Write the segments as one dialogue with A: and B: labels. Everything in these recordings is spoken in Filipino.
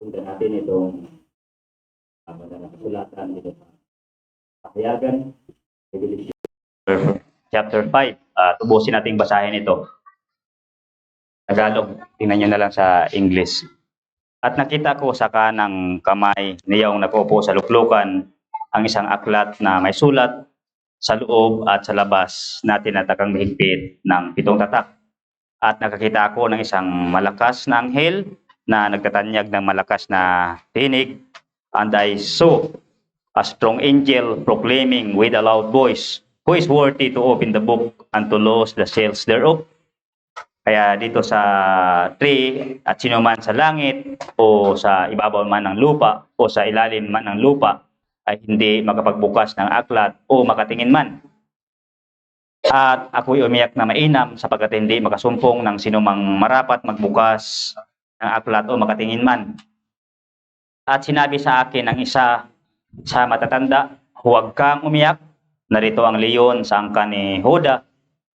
A: Sundan natin itong kasulatan dito sa Pahayagan, chapter 5. Tubusin nating basahin ito. Tagalog, tingnan nyo na lang sa English. At nakita ko sa kanang kamay niyang nakaupo sa luklukan ang isang aklat na may sulat sa loob at sa labas na tinatakang mahigpit ng 7 tatak. At nakakita ako ng isang malakas na anghel na nagtatanyag ng malakas na tinig. And I saw a strong angel proclaiming with a loud voice, "Who is worthy to open the book and to loose the seals thereof?" Kaya dito sa 3, at sino man sa langit o sa ibabaw man ng lupa o sa ilalim man ng lupa ay hindi makapagbukas ng aklat o makatingin man. At ako'y umiyak na mainam sapagkat hindi makasumpong ng sinumang marapat magbukas ng aklat o makatingin man. At sinabi sa akin ng isa sa matatanda, "Huwag kang umiyak, narito ang leon sa angkan ni Huda,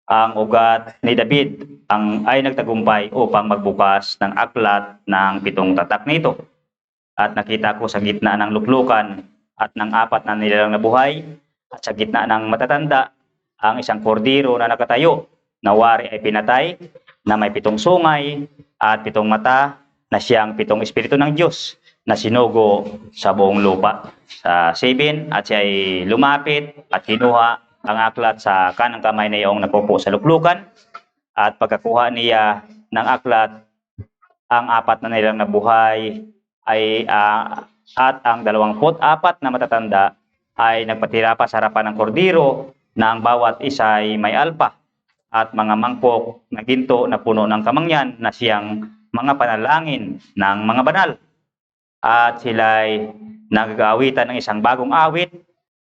A: ang ugat ni David, ay nagtagumpay upang magbukas ng aklat ng 7 tatak nito." At nakita ko sa gitna ng luklukan at ng 4 na nilalang na buhay at sa gitna ng matatanda ang isang kordero na nakatayo, na wari ay pinatay, na may 7 sungay at 7 mata, na siyang 7 espiritu ng Diyos na sinugo sa buong lupa. Sa 7, at siya ay lumapit at kinuha ang aklat sa kanang kamay na iyong nakupo sa luklukan. At pagkakuha niya ng aklat, ang 4 na nilang nabuhay ay at ang 24 na matatanda ay nagpatira pa sa harapan ng kordero, na ang bawat isa ay may alpa at mga mangkok na ginto na puno ng kamangyan, na siyang mga panalangin ng mga banal. At sila'y nag-aawitan ng isang bagong awit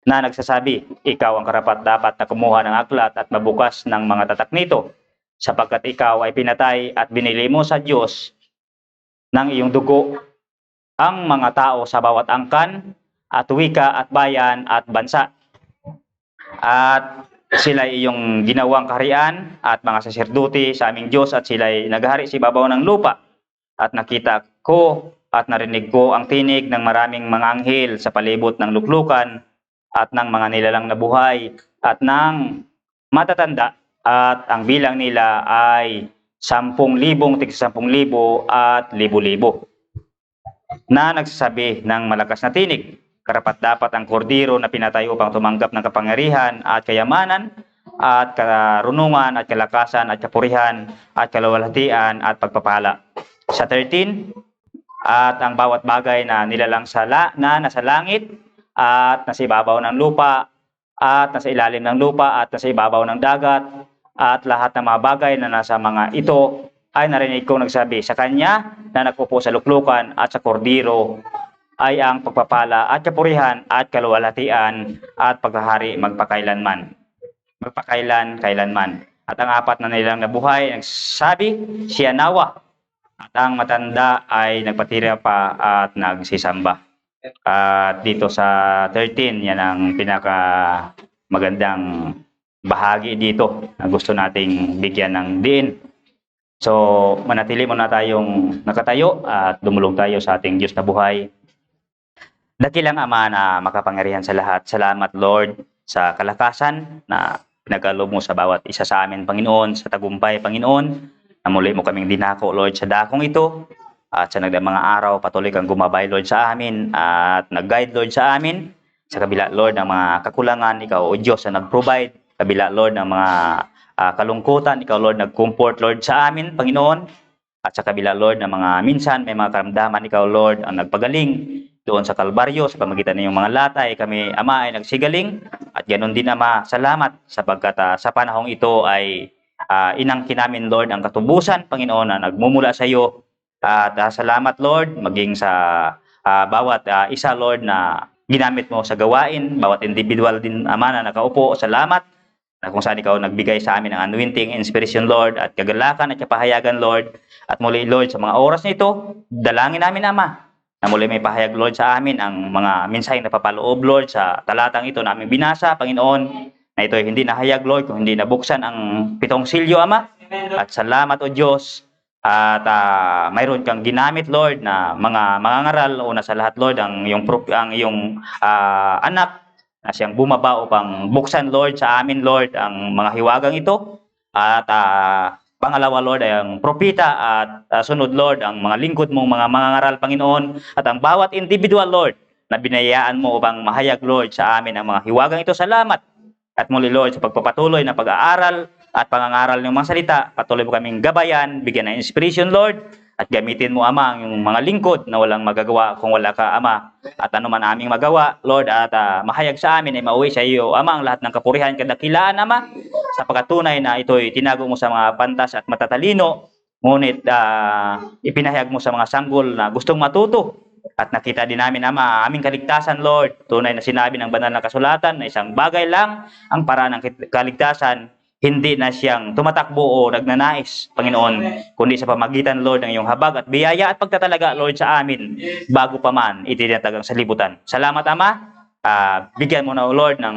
A: na nagsasabi, "Ikaw ang karapat-dapat na kumuha ng aklat at mabukas ng mga tatak nito, sapagkat ikaw ay pinatay at binili mo sa Diyos ng iyong dugo ang mga tao sa bawat angkan at wika at bayan at bansa. At sila iyong ginawang kaharian at mga saserdote sa aming Diyos, at sila'y naghari sa ibabaw ng lupa. At nakita ko at narinig ko ang tinig ng maraming mga anghel sa palibot ng luklukan at ng mga nilalang na buhay at ng matatanda, at ang bilang nila ay 10,000, tig 10,000 at libo-libo, na nagsasabi ng malakas na tinig, "Karapat-dapat ang kordero na pinatay upang tumanggap ng kapangyarihan at kayamanan at karunungan at kalakasan at kapurihan at kaluwalhatian at pagpapala." Sa 13, at ang bawat bagay na nilalang na nasa langit at nasa ibabaw ng lupa at nasa ilalim ng lupa at nasa ibabaw ng dagat at lahat ng mga bagay na nasa mga ito, ay narinig kong nagsabi, "Sa kanya na nagpupo sa luklukan at sa kordero ay ang pagpapala at kapurihan at kaluwalhatian at paghahari magpakailanman." Kailanman. At ang 4 na nilang nabuhay nagsabi, "Siya nawa." At ang matanda ay nagpatira pa at nagsisamba. At dito sa 13, yan ang pinaka magandang bahagi dito na gusto nating bigyan ng diin. So, manatili muna tayong nakatayo at dumulog tayo sa ating Diyos na buhay. Dakilang Ama na makapangyarihan sa lahat, salamat Lord sa kalakasan na pinagkaloob mo sa bawat isa sa amin, Panginoon, sa tagumpay, Panginoon, na muli mo kaming dinako, Lord, sa dakong ito. At sa nagdaang mga araw, patuloy kang gumabay, Lord, sa amin at nag-guide, Lord, sa amin. Sa kabila, Lord, ng mga kakulangan, ikaw, O Diyos, na nag-provide. Kabila, Lord, ng mga kalungkutan, ikaw, Lord, nag-comfort, Lord, sa amin, Panginoon. At sa kabila, Lord, ng mga minsan, may mga karamdaman, ikaw, Lord, ang nagpagaling doon sa Kalbaryo, sa pamagitan ng iyong mga latay, kami, Ama, ay nagsigaling. At ganoon din, Ama, salamat sapagkat sa panahong ito ay inangkin namin, Lord, ang katubusan, Panginoon, na nagmumula sa iyo. At salamat, Lord, maging sa bawat isa, Lord, na ginamit mo sa gawain, bawat individual din, Ama, na nakaupo. Salamat na kung saan ikaw nagbigay sa amin ng anointing, inspiration, Lord, at kagalakan at kapahayagan, Lord. At muli, Lord, sa mga oras na ito, dalangin namin, Ama, na muli may pahayag, Lord, sa amin ang mga mensaheng napapaloob, Lord, sa talatang ito na aming binasa, Panginoon, na ito ay hindi nahayag, Lord, kung hindi nabuksan ang 7 silyo, Ama. At salamat, O Diyos, At mayroon kang ginamit, Lord, na mga mangangaral. Una sa lahat, Lord, ang iyong anak na siyang bumaba upang buksan, Lord, sa amin, Lord, ang mga hiwagang ito. At pangalawa, Lord, ay ang propita at sunod, Lord, ang mga lingkod mong mga mangangaral, Panginoon, at ang bawat individual, Lord, na binayaan mo upang mahayag, Lord, sa amin ang mga hiwagang ito. Salamat. At muli, Lord, sa pagpapatuloy na pag-aaral at pangangaral ng mga salita, patuloy mo kaming gabayan, bigyan ng inspiration, Lord, at gamitin mo, Ama, ang iyong mga lingkod na walang magagawa kung wala ka, Ama. At ano man aming magawa, Lord, at mahayag sa amin ay mauwi sa iyo, Ama, ang lahat ng kapurihan, kadakilaan, Ama, sa pagkatunay na ito'y tinago mo sa mga pantas at matatalino, ngunit ipinahayag mo sa mga sanggol na gustong matuto. At nakita din namin, Ama, aming kaligtasan, Lord. Tunay na sinabi ng banal na kasulatan na isang bagay lang ang paraan ng kaligtasan, hindi na siyang tumatakbo o nagnanais, Panginoon, kundi sa pamagitan, Lord, ng iyong habag at biyaya at pagtatalaga, Lord, sa amin, bago pa man itinatagang sa libutan. Salamat, Ama. Bigyan mo na, Lord, ng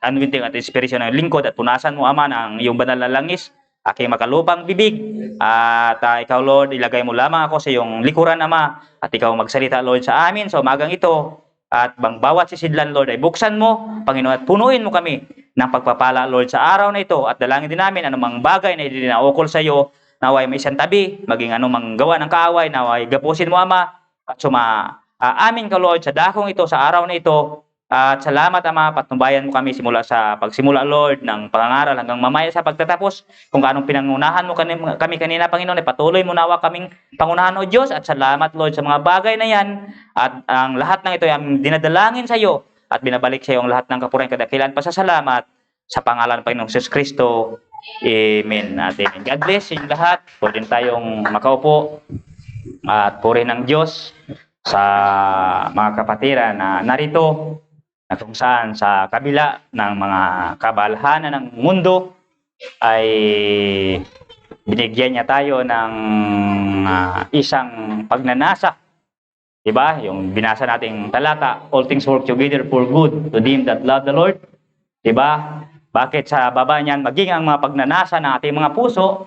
A: anointing at inspiration ng lingkod at punasan mo, Ama, ng iyong banal na langis, aking makalupang bibig. At ikaw, Lord, ilagay mo lamang ako sa iyong likuran, Ama, at ikaw magsalita, Lord, sa amin sa umagang ito. At bawat sisidlan, Lord, ay buksan mo, Panginoon, at punuin mo kami ng pagpapala, Lord, sa araw na ito. At dalangin din namin anumang bagay na hindi na ukol sa iyo, naway may isang tabi, maging anumang gawa ng kaaway, naway gapusin mo, Ama, at amin ka, Lord, sa dakong ito, sa araw na ito. At salamat, Ama, patnubayan mo kami simula sa pagsimula, Lord, ng pangangaral hanggang mamaya sa pagtatapos. Kung anong pinangunahan mo kami kanina, Panginoon, ay patuloy mo nawa kaming pangunahan, O Diyos. At salamat, Lord, sa mga bagay na yan. At ang lahat ng ito ay aming dinadalangin sa iyo at binabalik sa iyo ang lahat ng kapurihan, kadakilan, pasasalamat sa pangalan ng Panginoong Hesus Kristo. Amen. At amen. God bless yung lahat. Pwede tayong makaupo at puri ng Diyos sa mga kapatiran na narito, na kung saan sa kabila ng mga kabalhanan ng mundo ay binigyan niya tayo ng isang pagnanasa. Diba? Yung binasa nating talata, all things work together for good to them that love the Lord. Diba? Bakit sa baba niyan, maging ang mga pagnanasa ng ating mga puso,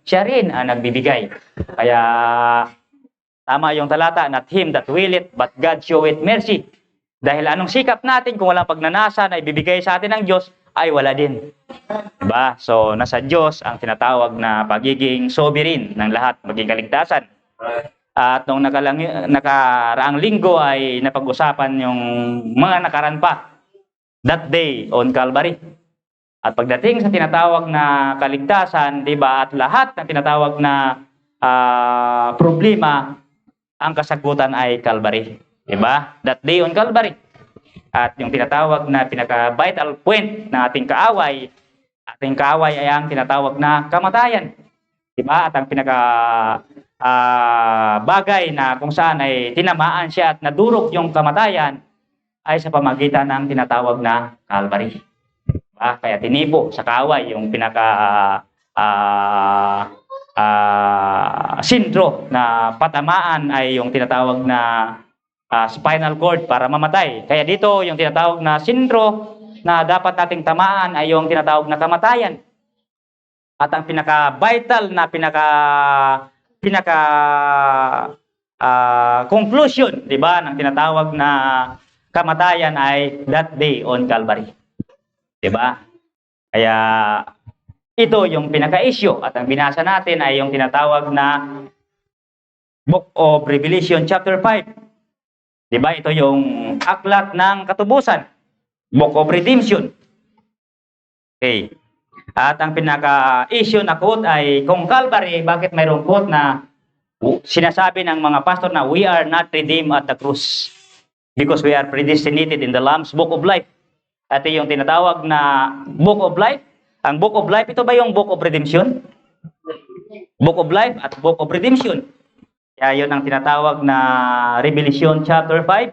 A: siya rin ang nagbibigay. Kaya tama yung talata, not him that will it, but God show it mercy. Dahil anong sikap natin kung walang pagnanasa na ibibigay sa atin ng Diyos, ay wala din. Diba? So, nasa Diyos ang tinatawag na pagiging sovereign ng lahat, maging kaligtasan. At nung nakaraang linggo ay napag-usapan yung mga nakaraan pa, that day on Calvary. At pagdating sa tinatawag na kaligtasan, diba, at lahat ng tinatawag na problema, ang kasagutan ay Calvary. Diba? That day on Calvary. At yung tinatawag na pinaka-vital point ng ating kaaway ay ang tinatawag na kamatayan. Diba? At ang bagay na kung saan ay tinamaan siya at nadurog yung kamatayan ay sa pamagitan ng tinatawag na Calvary. Diba? Kaya tinibo sa kaaway yung sindro na patamaan ay yung tinatawag na spinal cord para mamatay. Kaya dito yung tinatawag na sindro na dapat nating tamaan ay yung tinatawag na kamatayan. At ang pinaka-vital na conclusion, di ba, ng tinatawag na kamatayan ay that day on Calvary. Di ba? Kaya ito yung pinaka-issue at ang binasa natin ay yung tinatawag na Book of Revelation chapter 5. Di ba? Ito yung aklat ng katubusan. Book of Redemption. Okay. At ang pinaka-issue na quote ay kung Calvary, bakit mayroong quote na sinasabi ng mga pastor na we are not redeemed at the cross because we are predestinated in the Lamb's Book of Life. At yung tinatawag na Book of Life, ang Book of Life, ito ba yung Book of Redemption? Book of Life at Book of Redemption. Kaya yun ang tinatawag na Revelation chapter 5.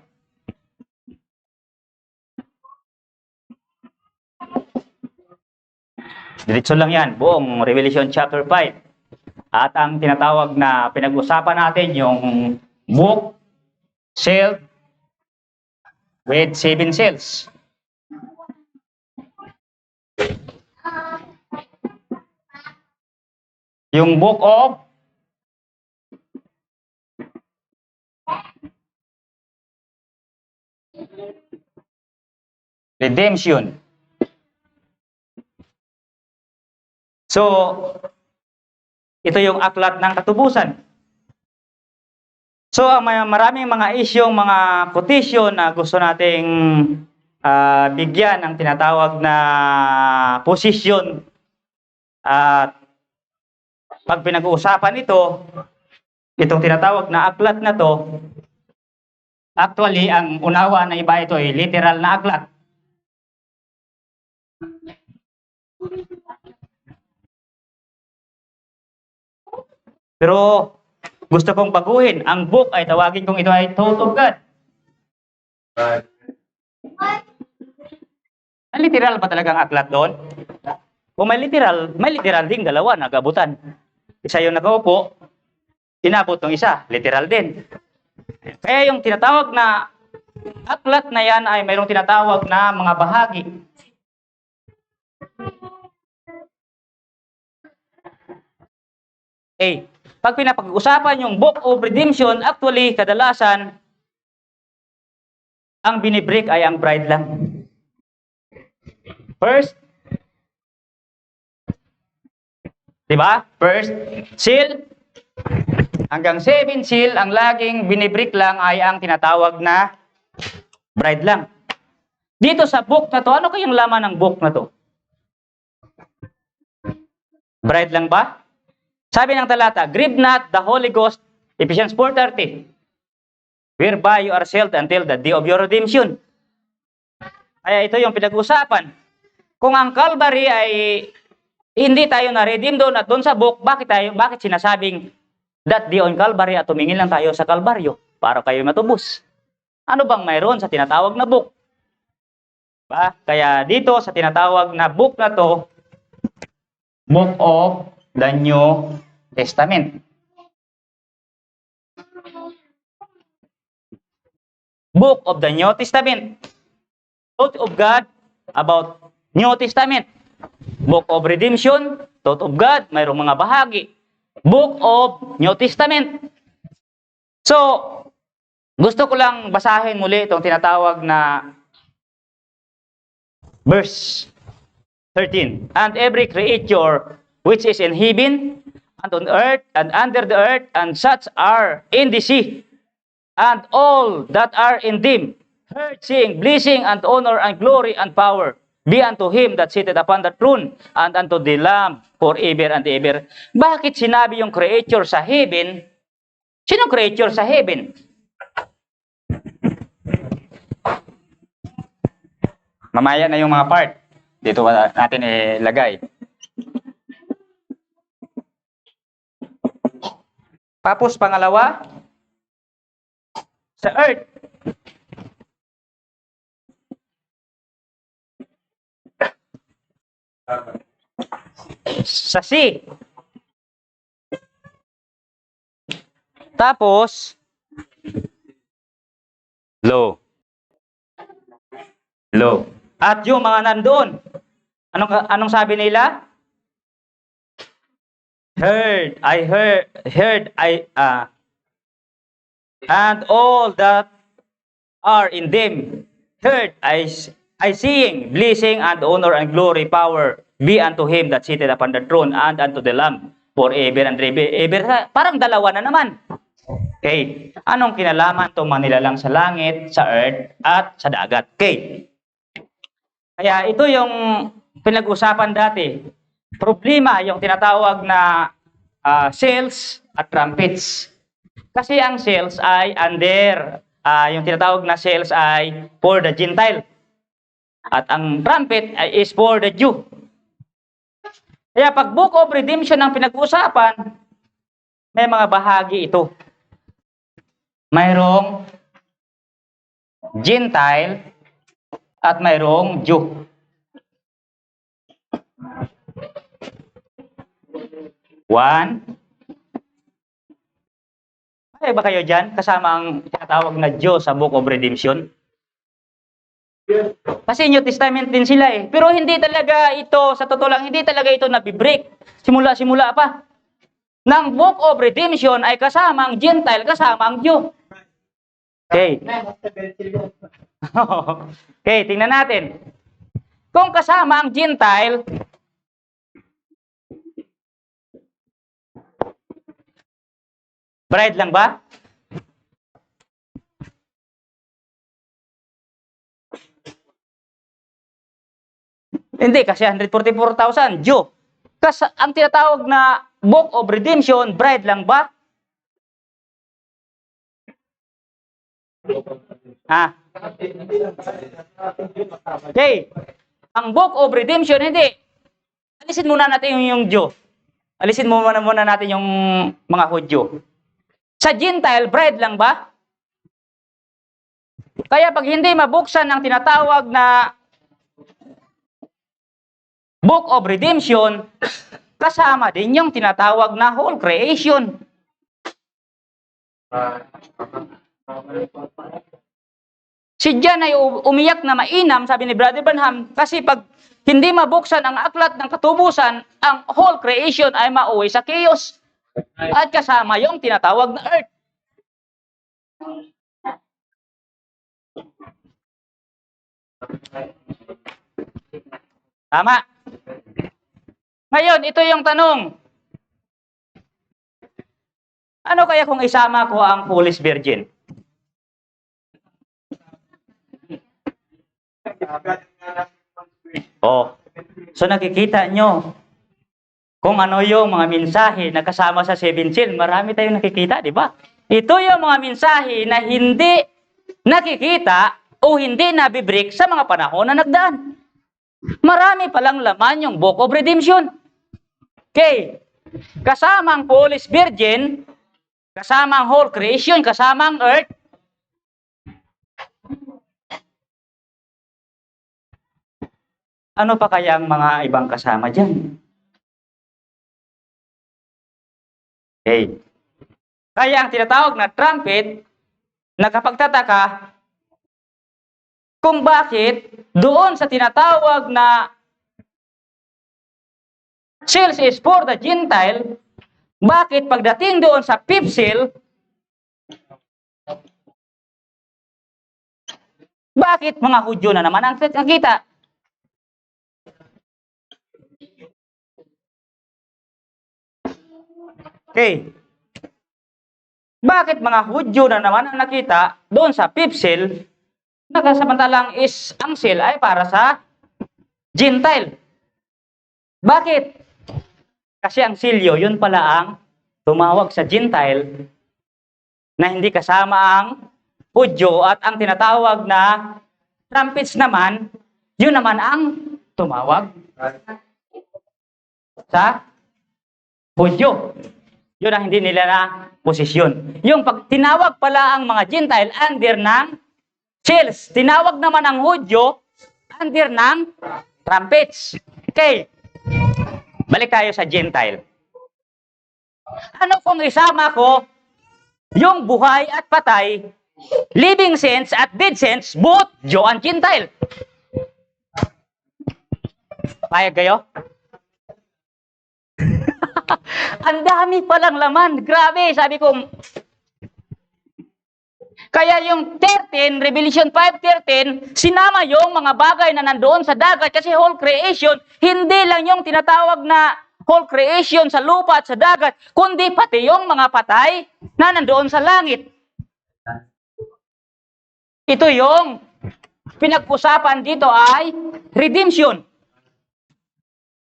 A: Diretso lang yan, buong Revelation chapter 5. At ang tinatawag na pinag-usapan natin yung book sealed with 7 seals. Yung book of Redemption. So, ito yung aklat ng katubusan. So, may maraming mga isyong, mga quotation na gusto nating bigyan ng tinatawag na posisyon. At pag pinag-uusapan itong tinatawag na aklat na to, actually, ang unawa na iba ito ay literal na aklat. Pero gusto kong baguhin. Ang book ay tawagin kong ito ay Thought of God. Literal ba talagang aklat doon? Kung may literal ding dalawa nagabutan. Isa yung nakaupo, inabot ng isa, literal din. Kaya yung tinatawag na aklat na yan ay mayroong tinatawag na mga bahagi. Pag pinapag-usapan yung Book of Redemption, actually, kadalasan, ang binibreak ay ang bride lang. First, diba? First, seal. Hanggang 7 seal, ang laging binibreak lang ay ang tinatawag na bride lang. Dito sa book na to, ano kayang laman ng book na to? Bride lang ba? Sabi ng talata, grieve not the Holy Ghost, Ephesians 4:30, whereby you are sealed until the day of your redemption. Kaya ito yung pinag-usapan. Kung ang Calvary ay hindi tayo na-redeem doon at doon sa book, bakit sinasabing that day on Calvary at tumingin lang tayo sa Kalbaryo para kayo matubos? Ano bang mayroon sa tinatawag na book? Kaya dito sa tinatawag na book na to, Book of the New Testament. Book of the New Testament. Thought of God about New Testament. Book of Redemption, Thought of God, mayroong mga bahagi. Book of New Testament. So, gusto ko lang basahin muli itong tinatawag na verse 13. And every creature which is in heaven, and on earth, and under the earth, and such are in the sea, and all that are in them, heard, seeing, blessing, and honor, and glory, and power, be unto him that sitteth upon the throne, and unto the Lamb, forever and ever. Bakit sinabi yung creature sa heaven? Sinong creature sa heaven? Mamaya na yung mga part. Dito natin ilagay. Tapos pangalawa, sa earth. Sa sea. Tapos, low. At yung mga nandoon, anong sabi nila? Heard, and all that are in them, heard, I seeing, blessing, and honor, and glory, power, be unto him that sitteth upon the throne, and unto the Lamb, forever and ever. Parang dalawa na naman. Okay. Anong kinalaman itong mga nilalang sa langit, sa earth, at sa dagat? Okay. Kaya ito yung pinag-usapan dati. Problema yung tinatawag na seals at trumpets. Kasi ang seals ay under, yung tinatawag na seals ay for the Gentile. At ang trumpet is for the Jew. Kaya pag Book of Redemption ang pinag-usapan, may mga bahagi ito. Mayroong Gentile at mayroong Jew. One. Ay ba kayo dyan? Kasama ang tinatawag na Jew sa Book of Redemption. Kasi New Testament din sila eh. Pero hindi talaga ito, sa totoo lang, hindi talaga ito nabibreak. Simula pa. Nang Book of Redemption ay kasama ang Gentile, kasama ang Jew. Okay. Okay, tingnan natin. Kung kasama ang Gentile, bride lang ba? Hindi, kasi 144,000, Jew. Kasi ang tinatawag na Book of Redemption, bride lang ba? Ha? Okay. Ang Book of Redemption, hindi. Alisin muna natin yung Jew. Alisin muna natin yung mga Hudyo. Sa Gentile, bride lang ba? Kaya pag hindi mabuksan ang tinatawag na Book of Redemption, kasama din yung tinatawag na whole creation. Si John ay umiyak na mainam, sabi ni Brother Branham, kasi pag hindi mabuksan ang aklat ng katubusan, ang whole creation ay mauwi sa chaos. At kasama yung tinatawag na earth. Tama. Ngayon, ito yung tanong. Ano kaya kung isama ko ang Foolish Virgin? Oh. So nakikita nyo kung ano yung mga mensahe na kasama sa 7 seal. Marami tayong nakikita, di ba? Ito yung mga mensahe na hindi nakikita o hindi nabibreak sa mga panahon na nagdaan. Marami palang laman yung Book of Redemption. Okay. Kasama ang Foolish Virgin, kasama ang whole creation, kasama ang earth. Ano pa kaya ang mga ibang kasama dyan? Okay. Kaya ang tinatawag na trumpet, nakapagtataka kung bakit doon sa tinatawag na seals is for the Gentile, bakit pagdating doon sa fifth seal, bakit mga Hudyo na naman ang nakita? Okay. Bakit mga Hudyo na naman ang nakita doon sa fifth seal, nakasamantalang ang seal ay para sa Gentile? Bakit? Kasi ang silyo, yun pala ang tumawag sa Gentile na hindi kasama ang Hudyo at ang tinatawag na trumpets naman, yun naman ang tumawag sa Hudyo. Yun ang hindi nila na posisyon. Yung pag tinawag pala ang mga Gentile under ng seals, tinawag naman ang Hudyo under ng trumpets. Okay. Balik tayo sa Gentile. Ano kung isama ko yung buhay at patay, living saints at dead saints, both Jew and Gentile? Payag kayo? Ang dami palang laman. Grabe, sabi ko. Kaya yung 13, Revelation 5:13, sinama yung mga bagay na nandoon sa dagat kasi whole creation, hindi lang yung tinatawag na whole creation sa lupa at sa dagat, kundi pati yung mga patay na nandoon sa langit. Ito yung pinag-usapan dito ay redemption.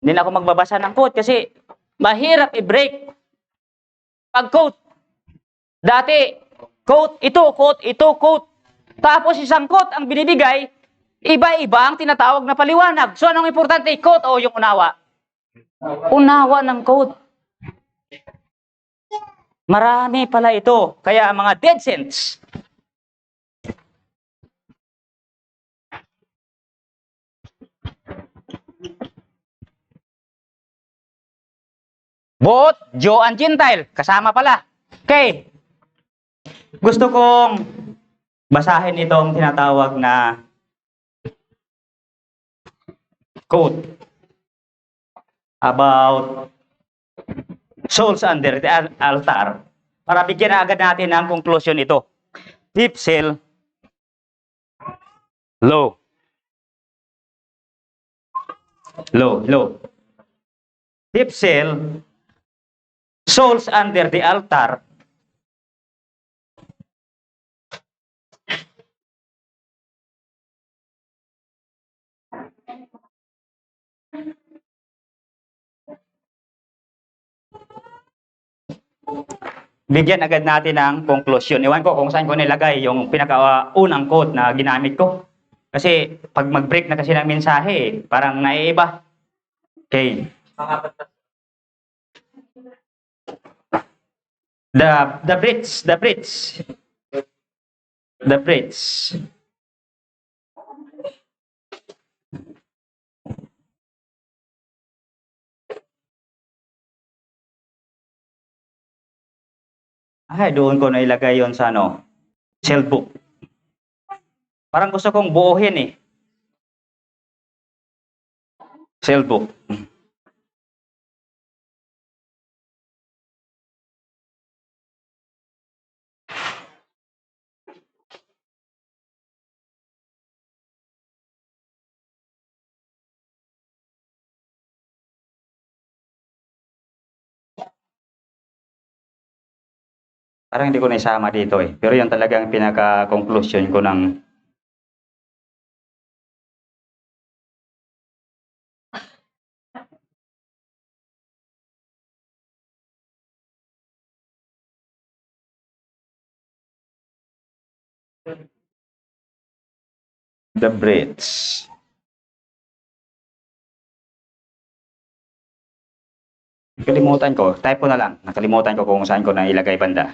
A: Hindi na ako magbabasa ng quote kasi mahirap i-break. Pag-quote, dati, quote, ito, quote. Tapos isang quote ang binibigay, iba-iba ang tinatawag na paliwanag. So anong importante, quote o yung unawa? Unawa ng quote. Marami pala ito. Kaya mga dead saints, both Jew and Gentile, kasama pala. Okay. Gusto kong basahin itong tinatawag na quote about souls under the altar para bigyan na agad natin ng conclusion ito. Fifth seal, Low. Low. Deep cell, souls under the altar. Bigyan agad natin ng conclusion. Iwan ko kung saan ko nilagay yung pinakaunang quote na ginamit ko. Kasi pag mag-break na kasi ng mensahe, parang naiiba. Okay. The bridge. Ay, doon ko nailagay yon sa cellbook. Parang gusto kong buuhin eh. Cellbook. Parang hindi ko naisama dito eh. Pero yun talagang pinaka-conclusion ko ng the bridge. Nakalimutan ko. Type ko na lang. Nakalimutan ko kung saan ko na ilagay banda.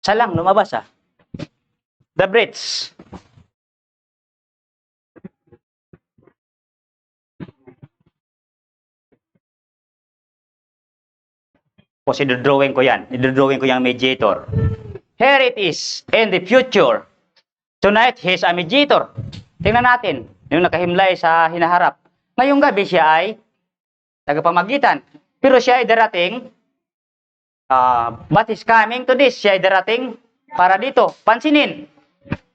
A: Sa lang, lumabas ah. The bridge. Tapos i-drawing ko yan. I-drawing ko yung mediator. Here it is. In the future. Tonight, he's a mediator. Tingnan natin. Yung nakahimlay sa hinaharap. Ngayong gabi siya ay tagapamagitan. Pero siya ay darating. But is coming to this. Siya ay darating para dito. Pansinin.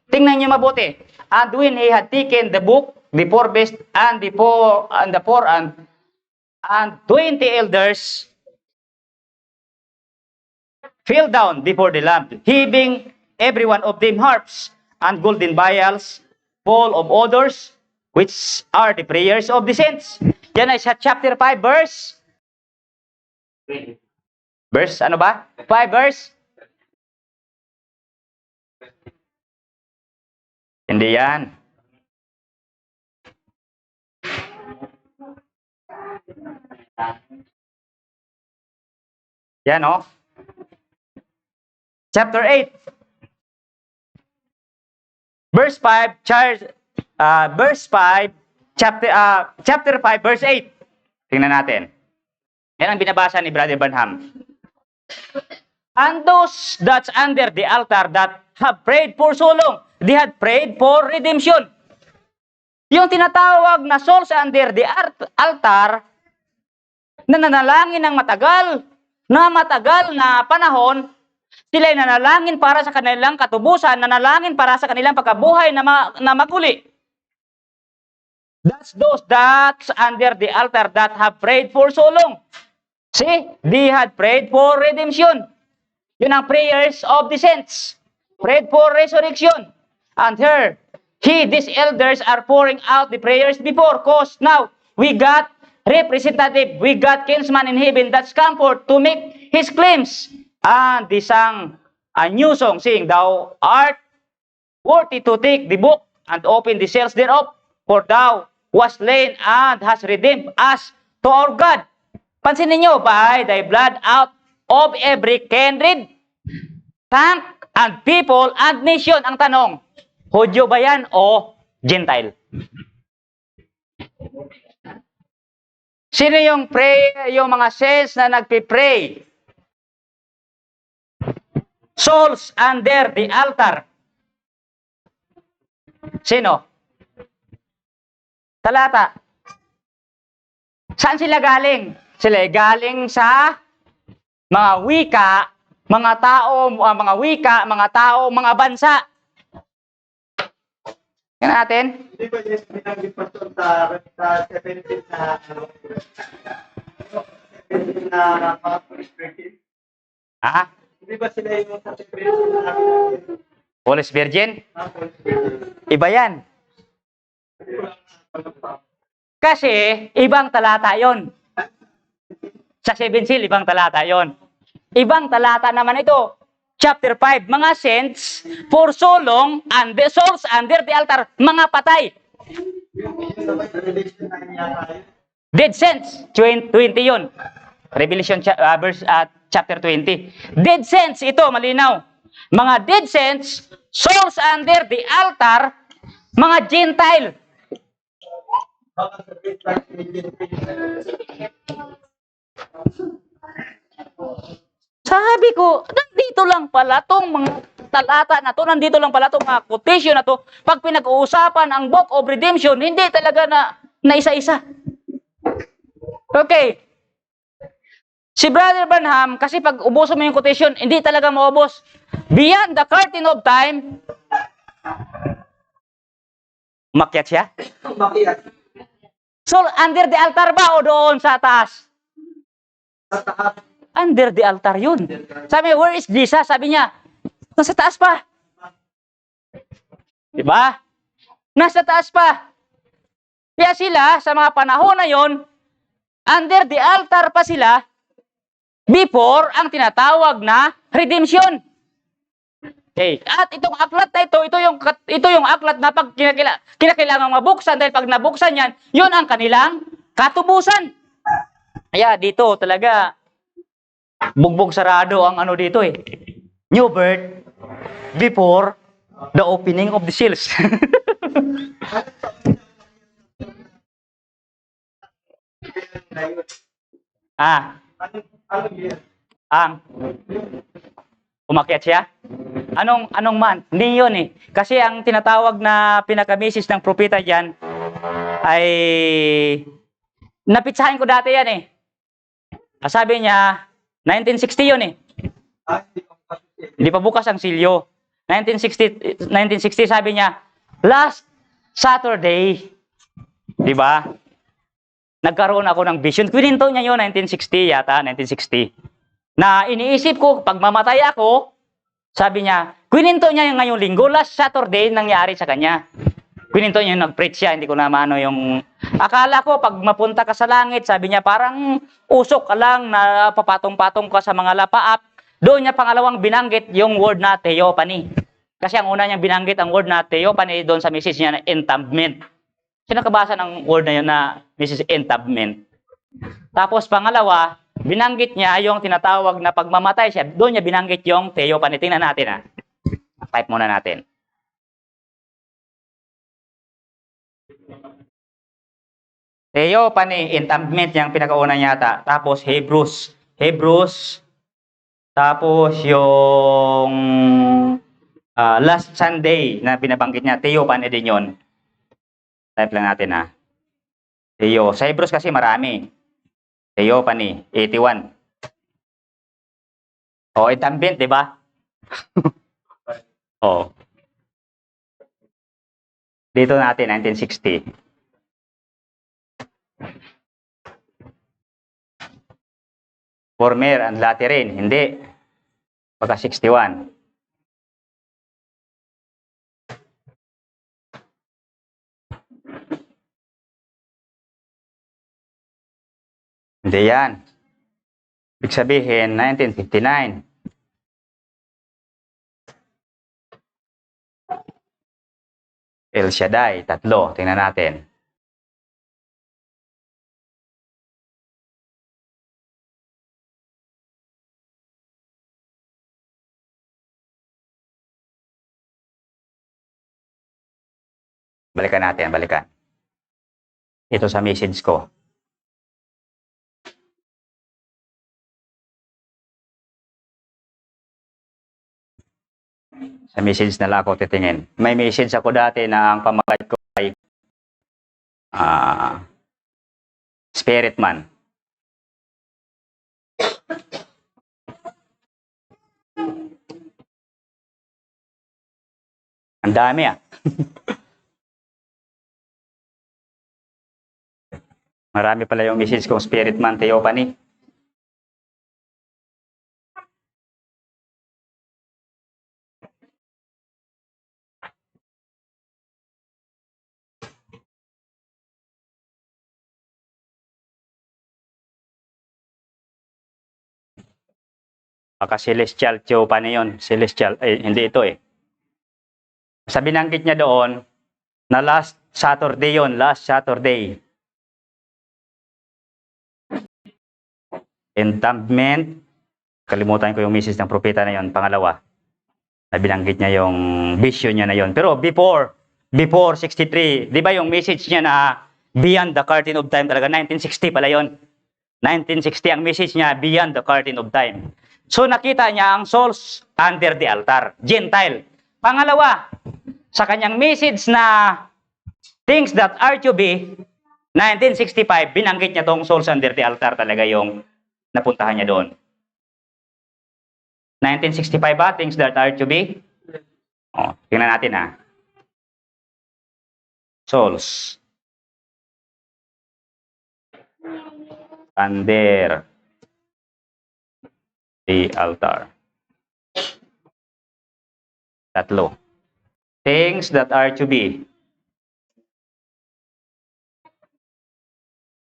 A: Tingnan niyo mabuti. And when he had taken the book, the four beasts and the four and 20 elders fell down before the Lamb, heaving every one of them harps and golden vials full of odors, which are the prayers of the saints. Yan ay sa chapter 5 verse. Verse, ano ba? 5 verse? Hindi yan. Yan o. Chapter 8. Verse 5, chapter 5, verse 8. Tingnan natin. Yan ang binabasa ni Brother Branham. And those that's under the altar that have prayed for so long, they had prayed for redemption. Yung tinatawag na souls under the altar, na nanalangin ng matagal na panahon, sila'y nanalangin para sa kanilang katubusan, nanalangin para sa kanilang pagkabuhay na maguli. That's those that's under the altar that have prayed for so long. See, they had prayed for redemption. Yun ang prayers of the saints. Prayed for resurrection. And here, these elders are pouring out the prayers before. Cause now, we got representative, we got kinsman in heaven that's come forth to make his claims. And they sang a new song, saying, Thou art worthy to take the book and open the seals thereof, for thou was slain and hast redeemed us to our God. Pansinin nyo, by thy blood out of every kindred, tongue, and people, and nation. Ang tanong, Hudyo ba yan o Gentile? Sino yung mga saints na nagpipray? Souls under the altar. Sino? Talata. Saan sila galing? Sila galing sa mga wika, mga tao, mga wika, mga tao, mga bansa. Yan natin.
B: Hindi ba yung binanggit pa sa 17 na mga police virgin?
A: Ha?
B: Hindi ba sila yung sa 17 na
A: Police Virgin?
B: police virgin?
A: Iba yan. Kasi, ibang talata yon. Sa 7 seal, ibang talata yon. Ibang talata naman ito. Chapter 5, mga saints, for so long, and the souls under the altar, mga patay.
B: Yung naman, Revelation 9 yata yun.
A: Dead saints, 20 yun. Revelation chapter 20. Dead saints, ito, malinaw. Mga dead saints, souls under the altar, mga Gentile.
B: Baka sabihin lang,
A: Sabi ko, nandito lang pala tong mga talata na to, nandito lang pala tong mga quotation na to. Pag pinag-uusapan ang Book of Redemption, hindi talaga na isa-isa. Okay. Si Brother Branham, kasi pag ubusin mo yung quotation, hindi talaga maubos. Beyond the curtain of time, umakyat siya?
B: Bakit?
A: So, under the altar ba o doon sa taas?
B: Sa taas.
A: Under the altar yun. Sabi, where is Jesus? Sabi niya, nasa taas pa. Diba? Nasa taas pa. Kaya sila, sa mga panahon na yon, under the altar pa sila, before ang tinatawag na redemption. Okay. At itong aklat na ito yung aklat na pag kinakailangan mabuksan, dahil pag nabuksan yan, yun ang kanilang katubusan. Kaya dito talaga, bugbog sarado ang ano dito eh. New birth before the opening of the seals.
B: Ano yun?
A: Ang umakyat siya? Anong month? Hindi yun eh. Kasi ang tinatawag na pinaka-message ng propeta dyan ay napitsahin ko dati yan eh. Sabi niya, 1960 yun eh. Hindi pa bukas ang silyo. 1960 sabi niya, last Saturday, di ba? Nagkaroon ako ng vision. Kwininto niya yun, 1960 yata, 1960. Na iniisip ko, pag mamatay ako, sabi niya, kwininto niya yung ngayong linggo, last Saturday, nangyari sa kanya. Kwininto niya yung nag-preach siya, hindi ko na maano yung... Akala ko, pag mapunta ka sa langit, sabi niya, parang usok ka lang na papatong-patong ka sa mga lapaap. Doon niya pangalawang binanggit yung word na theophany. Kasi ang una niyang binanggit ang word na theophany doon sa message niya na entombment. Sino nakabasa ng word na yun na message entombment? Tapos pangalawa, binanggit niya yung tinatawag na pagmamatay siya. Doon niya binanggit yung theophany. Tingnan natin ha. Type muna natin. Theophany, entombment yung pinakauna yata. Tapos Hebrews. Tapos yung last Sunday na binabanggit niya, theophany din yun. Type lang natin ha. Theo. Sa Hebrews kasi marami. Theophany, 81. O, entombment, di ba? O. Dito natin, 1960. Former and laterin, hindi. Pagka 61. Hindi yan. Ibig sabihin, 1959. El Shaddai, 3. Tingnan natin. Balikan natin, balikan. Ito sa message ko. Sa message na lang ako titingin. May message ako dati na ang pamagat ko ay spirit man. Ang dami Marami pala yung message kong spirit man, Theophany. Baka celestial Theophany yun. Celestial, hindi ito eh. Sa binanggit niya doon, na last Saturday yon, last Saturday. Entombment, kalimutan ko yung message ng propeta na yon, pangalawa. Na binanggit niya yung vision niya na yon. Pero before 63, di ba yung message niya na beyond the curtain of time talaga, 1960 pala yon. 1960 ang message niya, beyond the curtain of time. So nakita niya ang souls under the altar, Gentile. Pangalawa, sa kanyang message na things that are to be, 1965, binanggit niya tong souls under the altar talaga yung napuntahan niya doon. 1965 ba, things that are to be? Tingnan natin Souls under the altar. Tatlo. Things that are to be.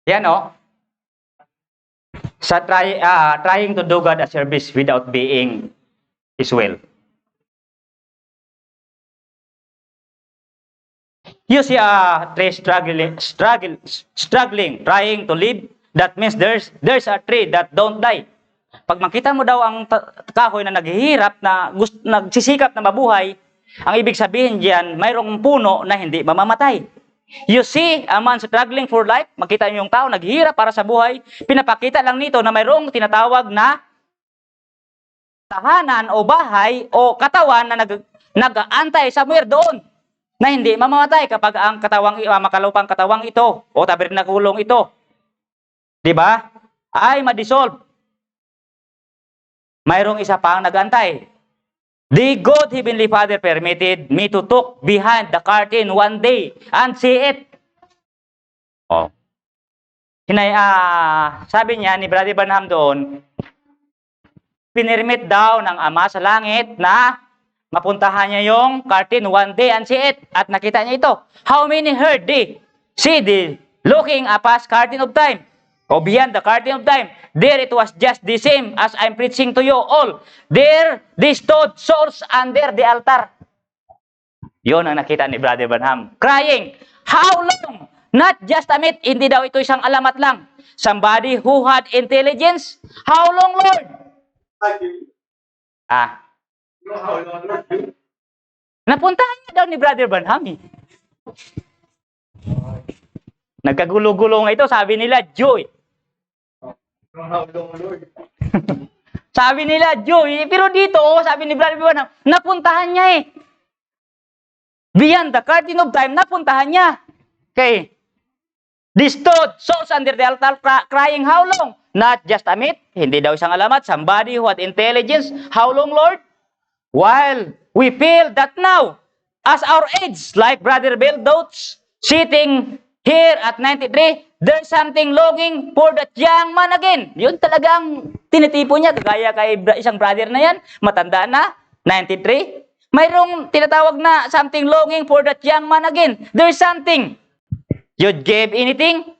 A: Yan sa trying to do God a service without being His will. You see struggling, trying to live. That means there's a tree that don't die. Pag makita mo daw ang kahoy na naghihirap, na nagsisikap na mabuhay, ang ibig sabihin diyan, mayroong puno na hindi mamamatay. You see a man struggling for life, makita niyo yung tao naghihirap para sa buhay, pinapakita lang nito na mayroong tinatawag na tahanan o bahay o katawan na nag-aantay somewhere doon na hindi mamamatay kapag ang makalupang katawang ito o tabernakulong ito, di ba, ay ma-dissolve. Mayroong isa pang nag-antay. The God Heavenly Father permitted me to talk behind the curtain one day and see it. Sabi niya ni Brother Branham doon, pinirmit daw ng Ama sa langit na mapuntahan niya yung curtain one day and see it. At nakita niya ito. How many heard thee? See thee looking past curtain of time. O beyond the curtain of time. There it was just the same as I'm preaching to you all. There they stood souls under the altar. Yun ang nakita ni Brother Branham. Crying. How long? Not just a myth. Hindi daw ito isang alamat lang. Somebody who had intelligence. How long, Lord? Napuntahan niya daw ni Brother Branham. Nagkagulo-gulo nga ito. Sabi nila, Joy. Sabi nila, Joy. Pero dito, sabi ni Brother Branham, napuntahan niya Beyond the curtain of time, napuntahan niya. Okay. They stood, souls under the altar, crying, how long? Not just a myth. Hindi daw isang alamat. Somebody who had intelligence. How long, Lord? While we feel that now, as our age, like Brother Bill Dotes, sitting here at 93, there's something longing for that young man again. Yun talagang tinitipo niya, kagaya kay isang brother na yan, matanda na, 93. Mayroong tinatawag na something longing for that young man again. There's something. You'd give anything?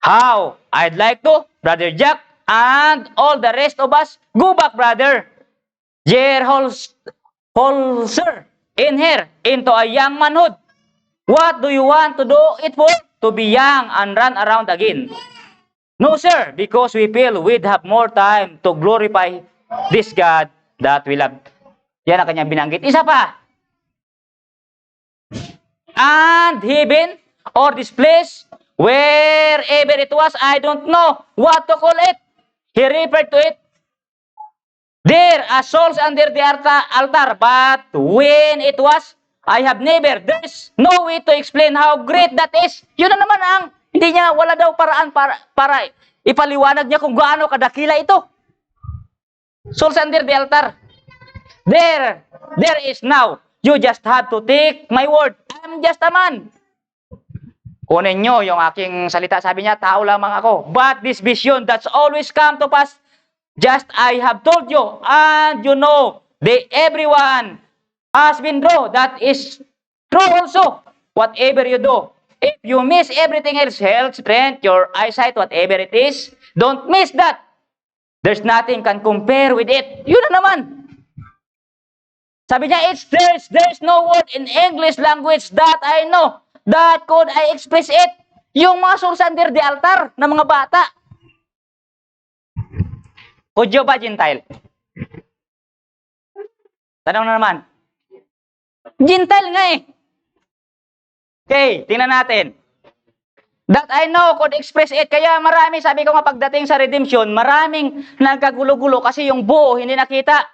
A: How? I'd like to, Brother Jack, and all the rest of us, go back, brother. Dear Holzer, in here, into a young manhood. What do you want to do it for? To be young and run around again. No, sir, because we feel we'd have more time to glorify this God that we love. Yan ang kanyang binanggit. Isa pa. And heaven, or this place, wherever it was, I don't know what to call it. He referred to it,
C: There are souls under the altar, but when it was, I have never. There's no way to explain how great that is. Yun na naman ang, hindi niya, wala daw paraan para ipaliwanag niya kung gaano kadakila ito. Souls under the altar. There is now. You just have to take my word. I'm just a man. Kunin nyo yung aking salita. Sabi niya, tao lamang ako. But this vision that's always come to pass, just I have told you, and you know, everyone has been true. That is true also. Whatever you do, if you miss everything else, health, strength, your eyesight, whatever it is, don't miss that. There's nothing can compare with it. Yun na naman. Sabi niya, there's no word in English language that I know that could I express it. Yung mga souls under the altar na mga bata. Hudyo ba, Gentile? Tanong na naman. Gentile nga eh. Okay, tingnan natin. That I know could express it. Kaya marami, sabi ko nga pagdating sa redemption, maraming nagkagulo-gulo kasi yung buo hindi nakita.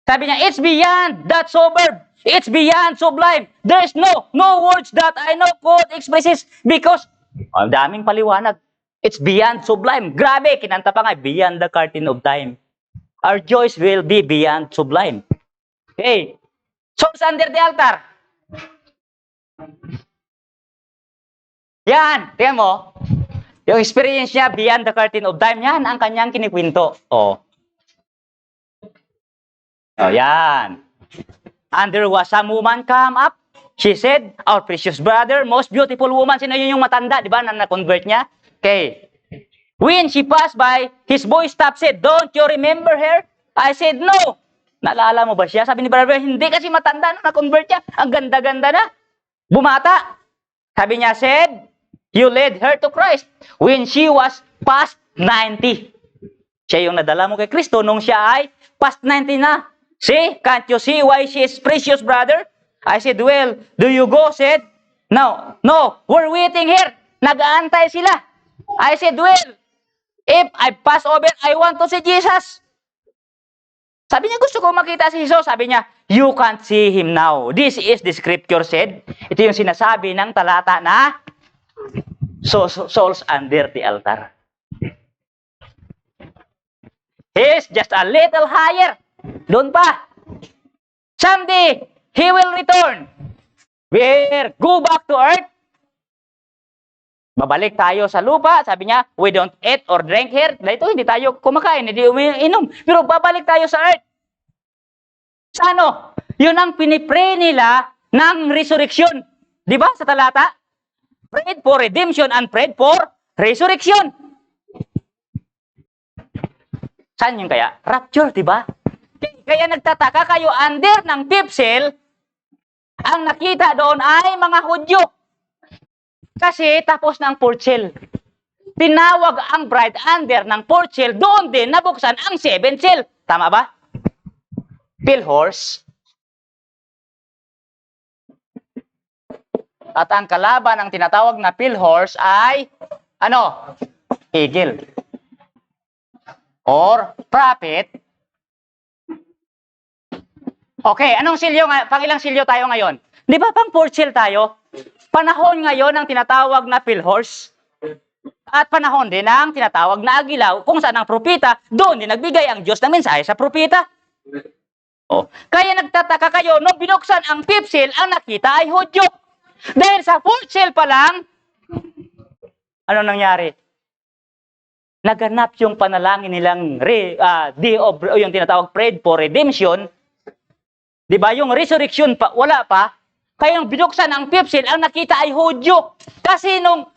C: Sabi niya, it's beyond that suburb. It's beyond sublime. There's no words that I know could express it because ang daming paliwanag. It's beyond sublime. Grabe, kinanta pa nga, beyond the curtain of time. Our joys will be beyond sublime. Okay. Souls under the altar. Yan, tingnan mo. Yung experience niya beyond the curtain of time, yan ang kanyang kinikwento. Oh, yan. And there was some woman come up. She said, our precious brother, most beautiful woman. Sino yun yung matanda, di ba, na na-convert niya? Okay. When she passed by, his boy stopped, said, don't you remember her? I said, no. Naalala mo ba siya? Sabi ni brother, hindi kasi matanda na na-convert niya. Ang ganda-ganda na. Bumata. Sabi niya, said, you led her to Christ when she was past 90. Siya yung nadala mo kay Kristo nung siya ay past 90 na. See, can't you see why she is precious, brother? I said, well, do you go? Said, no, we're waiting here. Nag-aantay sila. I said, well, if I pass over, I want to see Jesus. Sabi niya, gusto ko makita si Jesus. Sabi niya, you can't see him now. This is the scripture said. Ito yung sinasabi ng talata na souls under the altar. He's just a little higher. Doon pa. Someday, he will return. Where? Go back to earth. Babalik tayo sa lupa. Sabi niya, we don't eat or drink here. Dito, hindi tayo kumakain, hindi umiinom. Pero babalik tayo sa earth. Sa ano? Yun ang pinipray nila ng resurrection. Di ba sa talata? Prayed for redemption and prayed for resurrection. Saan yun kaya? Rapture, di ba? Kaya nagtataka kayo, under ng fifth seal, ang nakita doon ay mga Hudyo. Kasi tapos ng fourth seal. Tinawag ang bride under ng fourth seal, doon din nabuksan ang seventh seal. Tama ba? Pilhorse. At ang kalaban ng tinatawag na pilhorse ay, ano? Eagle. Or prophet. Okay, anong silyo nga? Pangilang silyo tayo ngayon? Di ba pang fourth seal tayo? Panahon ngayon ng tinatawag na pilhorse. At panahon din ng tinatawag na agilaw, kung saan ang propita, doon din nagbigay ang Diyos ng mensahe sa propita. Oh. Kaya nagtataka kayo, nung binuksan ang fifth seal, ang nakita ay Hudyo. Dahil sa fourth seal pa lang, ano nangyari? Naganap yung panalangin nilang yung tinatawag prayed for redemption. Di ba? Yung resurrection pa, wala pa. Kaya nung binuksan ang fifth seal, ang nakita ay Hudyo. Kasi nung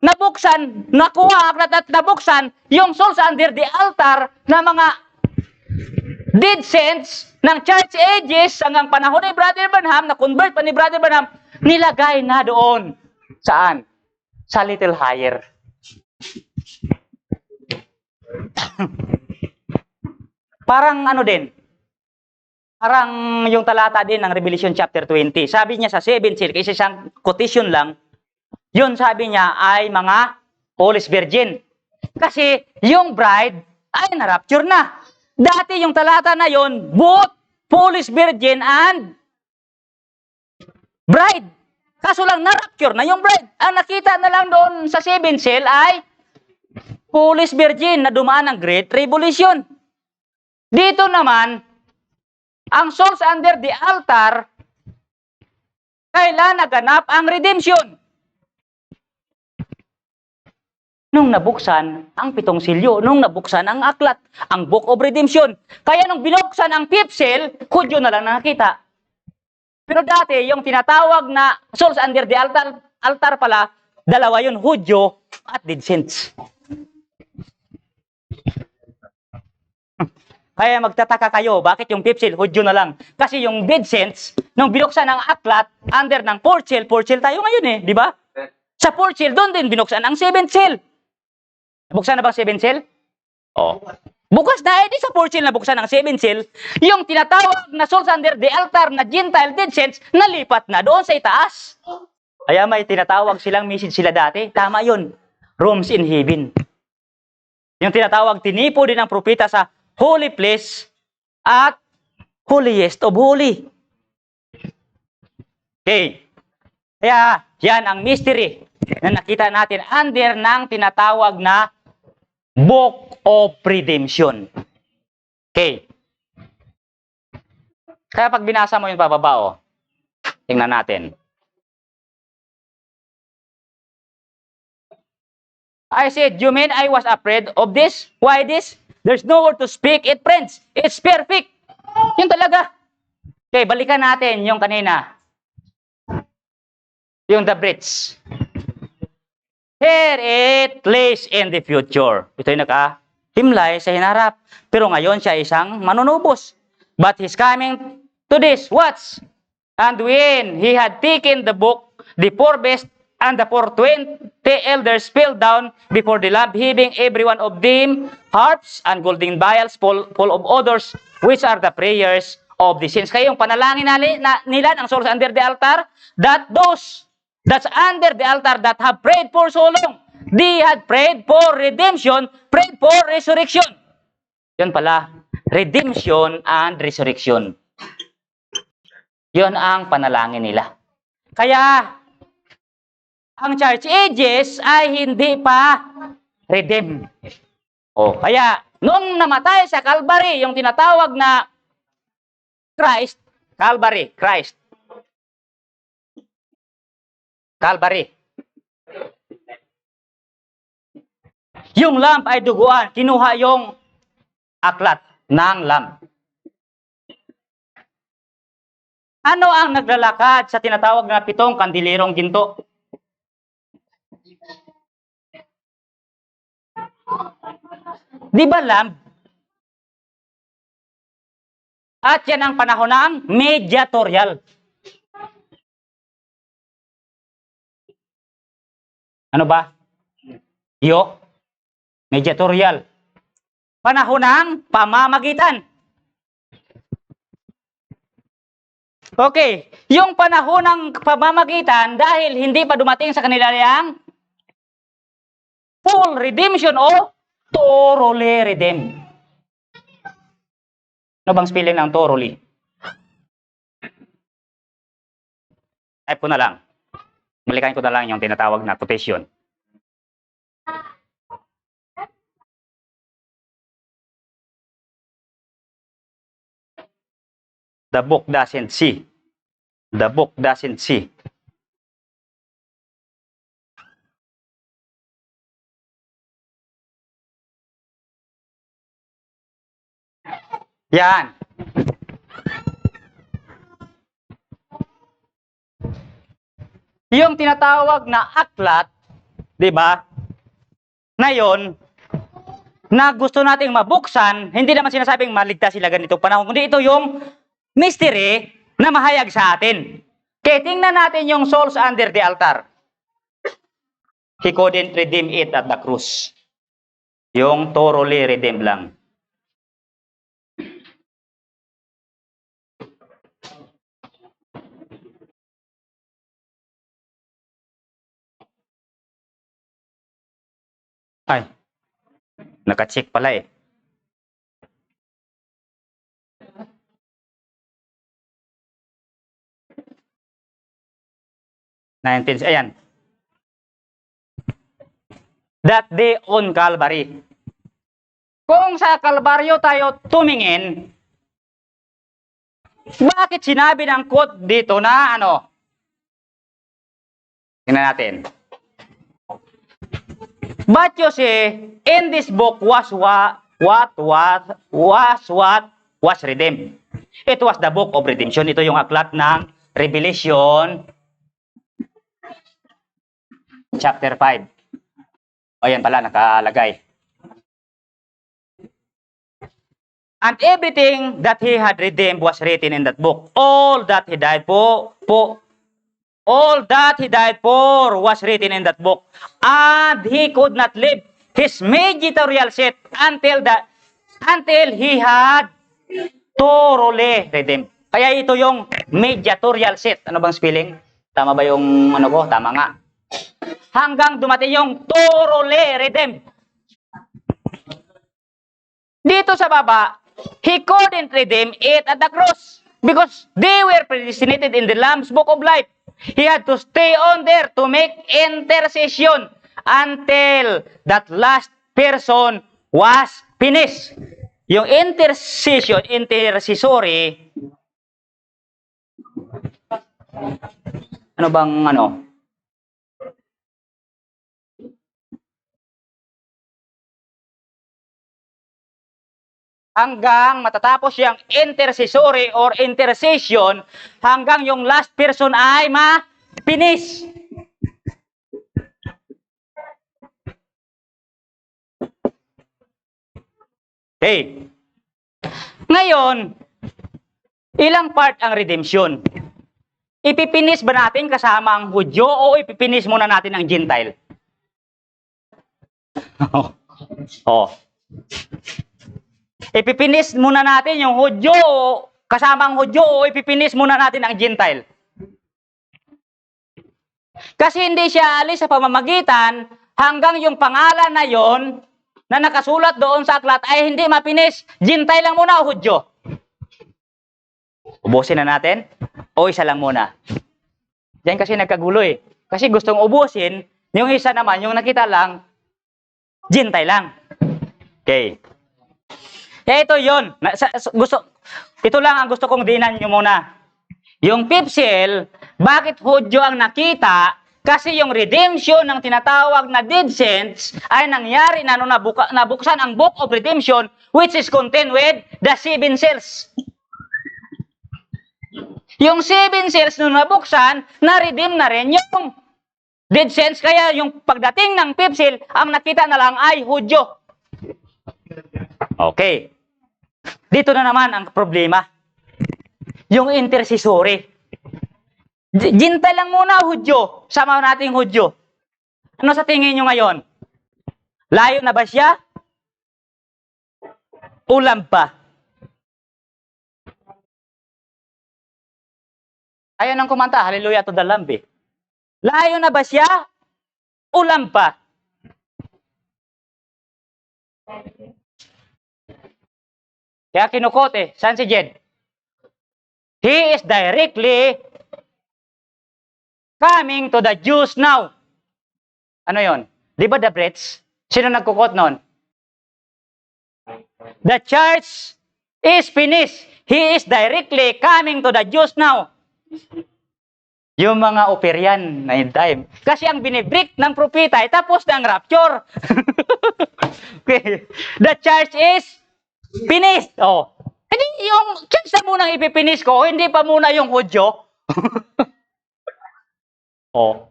C: nabuksan, nakuha at nabuksan, yung souls under the altar na mga dead saints ng church ages hanggang panahon ni Brother Branham, na-convert pa ni Brother Branham, nilagay na doon. Saan? Sa little higher. Parang ano din, parang yung talata din ng Revelation chapter 20. Sabi niya sa 7 seal, kasi isang quotation lang, yun sabi niya ay mga Holy Virgin. Kasi yung bride ay na-rapture na. Dati yung talata na yon, both foolish virgin and bride. Kaso lang na-rapture na yung bride. Ang nakita na lang doon sa 7 seal ay foolish virgin na dumaan ng Great Tribulation. Dito naman, ang souls under the altar, kailan naganap ang redemption? Nung nabuksan ang 7 silyo, nung nabuksan ang aklat, ang Book of Redemption. Kaya nung binuksan ang 5th seal, Hudyo na lang nakita. Pero dati, yung tinatawag na souls under the altar pala, dalawa yun, Hudyo at dead saints. Kaya magtataka kayo, bakit yung 5th seal, Hudyo na lang? Kasi yung dead saints, nung binuksan ang aklat, under ng 4th seal tayo ngayon eh, di ba? Sa 4th seal, doon din binuksan ang 7th seal. Buksan na ba 7th seal? Oh. Bukas na, di sa 4th seal na buksan ang 7th seal, yung tinatawag na souls under the altar na Gentile dead saints, nalipat na doon sa itaas. Kaya may tinatawag silang message sila dati. Tama yun. Rooms in heaven. Yung tinatawag, tinipo din ang propeta sa holy place at holiest of holy. Okay. Kaya, yan ang mystery na nakita natin under ng tinatawag na Book of Redemption. Okay. Kaya pag binasa mo yung pababa, tingnan natin. I said, you mean I was afraid of this? Why this? There's no word to speak it, friends. It's perfect. Yun talaga. Okay, balikan natin yung kanina. Yung the bridge. Here it lays in the future. Ito yung nakahimlay sa hinarap. Pero ngayon siya isang manunubos. But he's coming to this. Watch. And when he had taken the book, the 4 beasts and the 420 elders fell down before the Lamb, having every one of them harps and golden vials full of odors, which are the prayers of the saints. Kaya yung panalangin nila ng souls under the altar, that's under the altar that have prayed for so long. They had prayed for redemption, prayed for resurrection. Yun pala, redemption and resurrection. Yun ang panalangin nila. Kaya, ang church ages ay hindi pa redeem. Kaya, nung namatay sa Calvary, yung tinatawag na Christ, Calvary. Yung lamp ay duguan, kinuha yung aklat ng lamp. Ano ang naglalakad sa tinatawag na 7 kandilirong ginto? Di ba lamp? At yan ang panahon ng mediatorial. Ano ba? Mediatorial. Panahon ng pamamagitan. Okay, yung panahon ng pamamagitan dahil hindi pa dumating sa kanila yung full redemption o thoroughly redeemed. Ano bang spelling ng thoroughly? Type ko na lang. Balikan ko na lang yung tinatawag na quotation. The book doesn't see. The book doesn't see. Yan. Yung tinatawag na aklat, 'di ba? Ngayon, na gusto nating mabuksan, hindi naman sinasabing maligtas sila ganitong panahon, kundi ito yung mystery na mahayag sa atin. Kaya tingnan natin yung souls under the altar. He couldn't redeem it at the cross. Yung thoroughly redeemed lang. Ay, naka-check pala eh. 19, ayan. That day on Calvary. Kung sa Kalbaryo tayo tumingin, bakit sinabi ng quote dito na ano? Tingnan natin. But you see, in this book was what was redeemed. It was the book of redemption. Ito yung aklat ng Revelation chapter 5. O yan pala, nakalagay. And everything that he had redeemed was written in that book. All that he died for was written in that book. And he could not leave his mediatorial seat until he had thoroughly redeemed. Kaya ito yung mediatorial seat. Ano bang spelling? Tama ba yung ano ko? Tama nga. Hanggang dumating yung thoroughly redeemed. Dito sa baba, he couldn't redeem it at the cross because they were predestinated in the Lamb's Book of Life. He had to stay on there to make intercession until that last person was finished. Yung intercessory, ano bang ano? Hanggang matatapos yung intercessory or intercession, hanggang yung last person ay ma-finish. Okay. Ngayon, ilang part ang redemption? Ipipinis ba natin kasama ang Hudyo o ipipinis muna natin ang Gentile? Oh. Ipipinis muna natin yung Hudyo kasama ang Hudyo o ipipinis muna natin ang Gentile. Kasi hindi siya alis sa pamamagitan hanggang yung pangalan na yon na nakasulat doon sa aklat ay hindi mapinis. Gentile lang muna o Hudyo? Ubusin na natin o isa lang muna? Diyan kasi nagkagulo eh. Kasi gustong ubusin, yung isa naman, yung nakita lang, Gentile lang. Okay. Kaya ito yun. Ito lang ang gusto kong dinan nyo muna. Yung fifth seal, bakit Hudyo ang nakita? Kasi yung redemption ng tinatawag na dead saints ay nangyari na nung nabuksan ang book of redemption which is contained with the 7 seals. Yung 7 seals nung nabuksan, na-redeem na rin yung dead saints. Kaya yung pagdating ng fifth seal, ang nakita na lang ay Hudyo. Okay. Dito na naman ang problema. Yung intercessory. Gentile lang muna, Hudyo. Sama natin Hudyo. Ano sa tingin nyo ngayon? Layo na ba siya? Ulam pa? Ayaw nang kumanta, hallelujah to the Lamb eh. Layo na ba siya? Ulam pa? Kaya kinukote, saan si Jed? He is directly coming to the Jews now. Ano yon? Di ba the Brits? Sino nagkukot nun? The church is finished. He is directly coming to the Jews now. Yung mga Operian na in time. Kasi ang binibreak ng propeta ay tapos ng rapture. Okay. The church is finished. Oh. Hindi yung church na munang ipipinish ko, hindi pa muna yung Hudyo. Oh.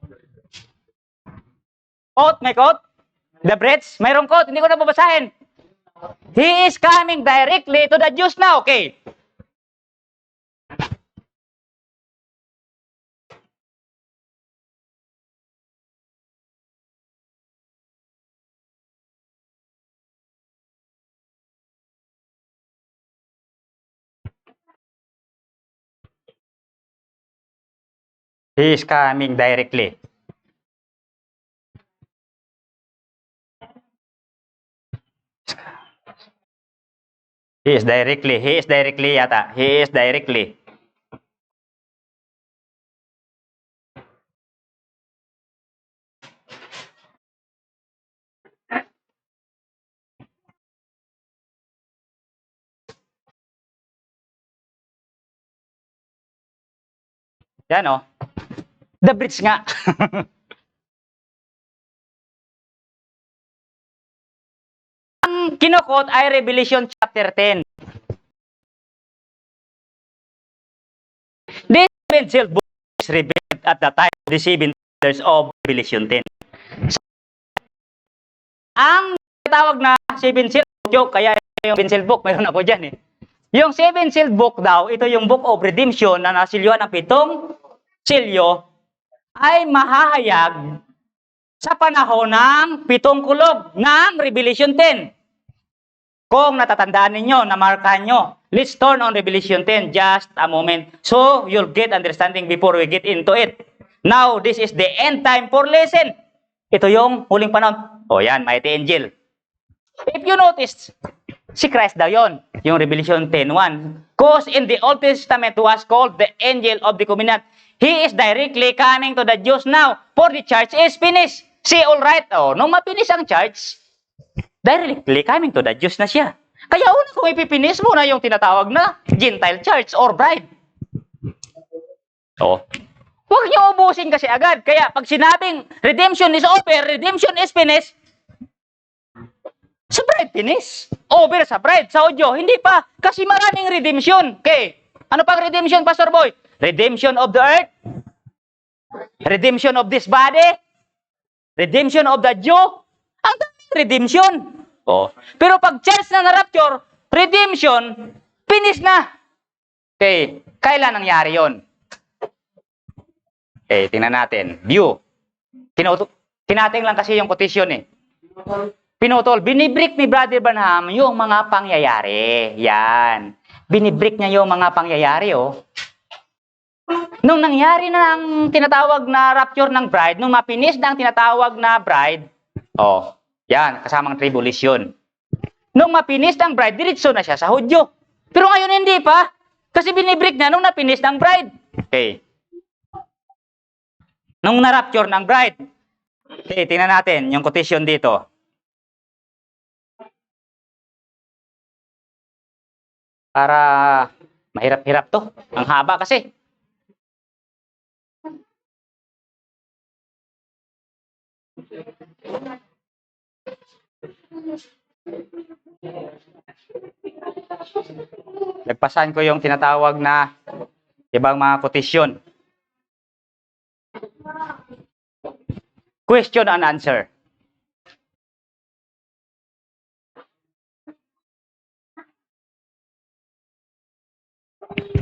C: Quote, may quote? The Brits, mayroong quote, hindi ko na babasahin. He is coming directly to the Jews now. Okay. He is coming directly. He is directly yata. He is directly. Yan o. The bridge nga. Ang kinukot ay Revelation chapter 10. This seven seal book is revealed at the time of the seven years of Revelation 10. Ang tawag na seven seal book, kaya yung seven seal book, mayroon ako dyan eh. Yung seven seal book daw, ito yung book of redemption na nasilyuhan ng 7 silyo, ay mahahayag sa panahon ng 7 kulog ng Revelation 10. Kung natatandaan ninyo, namarkahan nyo, let's turn on Revelation 10 just a moment so you'll get understanding before we get into it. Now, this is the end time for lesson. Ito yung huling panahon. O yan, mighty angel. If you notice, si Christ daw yun, yung Revelation 10:1. Because in the Old Testament was called the angel of the covenant. He is directly coming to the Jews now, for the church is finished. See, all right, nung mapinis ang church, directly coming to the Jews na siya. Kaya una kung ipipinis mo na yung tinatawag na Gentile church or bride. Huwag niyo ubusin kasi agad. Kaya pag sinabing redemption is over, redemption is finished, sa bride finish. Over sa bride. Sa audio, hindi pa. Kasi maraming redemption. Okay. Ano pang redemption, Pastor Boy? Redemption of the earth. Redemption of this body. Redemption of the Jew. Ang daming redemption. Pero pag church na na-rapture, redemption, finish na. Okay. Kailan nangyari yon? Okay, tingnan natin. View. Tinating lang kasi yung quotation eh. Pinutol. Binibreak ni Brother Branham yung mga pangyayari. Yan. Binibreak niya yung mga pangyayari, Nung nangyari na ang tinatawag na rapture ng bride, nung mapinis na ang tinatawag na bride, yan, kasamang tribulation. Nung mapinis ng bride, diretso na siya sa Hudyo. Pero ngayon hindi pa. Kasi binibreak na nung napinis ng bride. Okay. Nung na-rapture ng bride. Okay, tingnan natin yung quotation dito. Para mahirap-hirap to. Ang haba kasi. Nagpasan ko yung tinatawag na ibang mga quotation. Question and answer.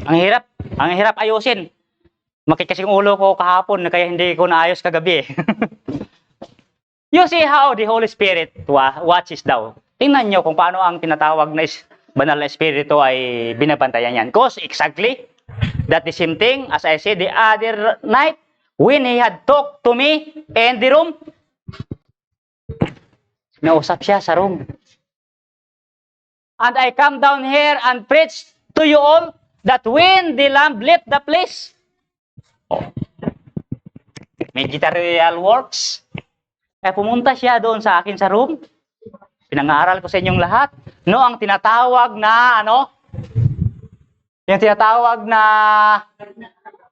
C: Ang hirap ayusin. Makikasing ulo ko kahapon kaya hindi ko naayos kagabi. You see how the Holy Spirit watches daw. Tingnan nyo kung paano ang tinatawag na banal na espiritu ay binabantayan yan. Because exactly, that the same thing as I said the other night when he had talked to me in the room. Nausap siya sa room. And I come down here and preach to you all that when the lamb left the place, ministerial works, kaya pumunta siya doon sa akin sa room, pinang-aaral ko sa inyong lahat, ang tinatawag na, yung tinatawag na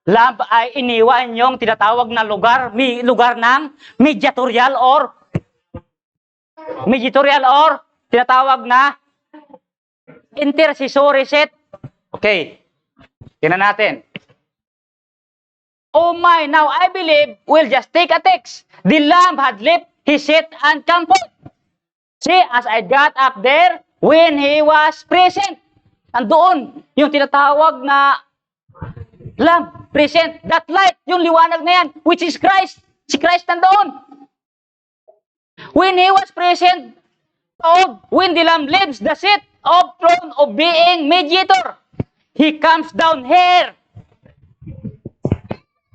C: lamb ay iniwan yung tinatawag na lugar ng mediatorial or tinatawag na intercessory set. Okay. Tingnan natin. Oh my, now I believe we'll just take a text. The lamb had left his seat and come forth. See, as I got up there, when he was present. Andoon, yung tinatawag na lamb, present. That light, yung liwanag na yan, which is Christ. Si Christ nandoon. When he was present, when the lamb leaves the seat of throne of being mediator, he comes down here.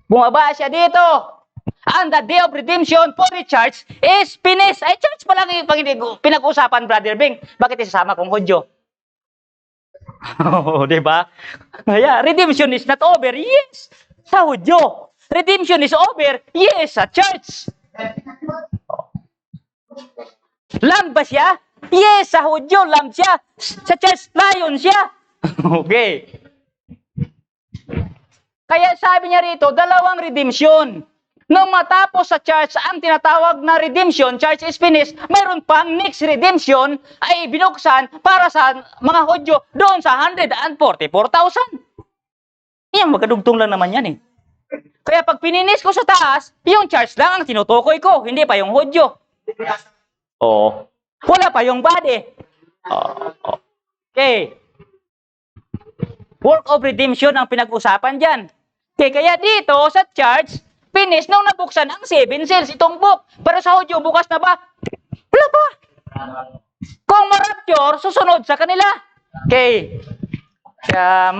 C: Bumaba siya dito. And the day of redemption for the church is finished. Ay, church pa lang yung pinag-usapan, Brother Bing. Bakit isasama kong Hudyo? Diba? Yeah, redemption is not over. Yes, sa Hudyo. Redemption is over. Yes, sa church. Lamb ba siya? Yes, sa Hudyo, lamb siya. Sa church, lion siya. Okay. Kaya sabi niya rito, dalawang redemption. Nung matapos sa church ang tinatawag na redemption, church is finished, mayroon pang next redemption ay binuksan para sa mga Hudyo doon sa 144,000. Yung magkadugtong lang naman yan eh. Kaya pag pininis ko sa taas, yung church lang ang tinutukoy ko, hindi pa yung Hudyo. Oo. Wala pa yung body. Okay. Work of redemption ang pinag-usapan dyan. Okay, kaya dito sa church, finish nung nabuksan ang 7 seals, itong book. Pero sa Hudyo, bukas na ba? Wala pa. Kung ma-rapture, susunod sa kanila. Okay. Kaya,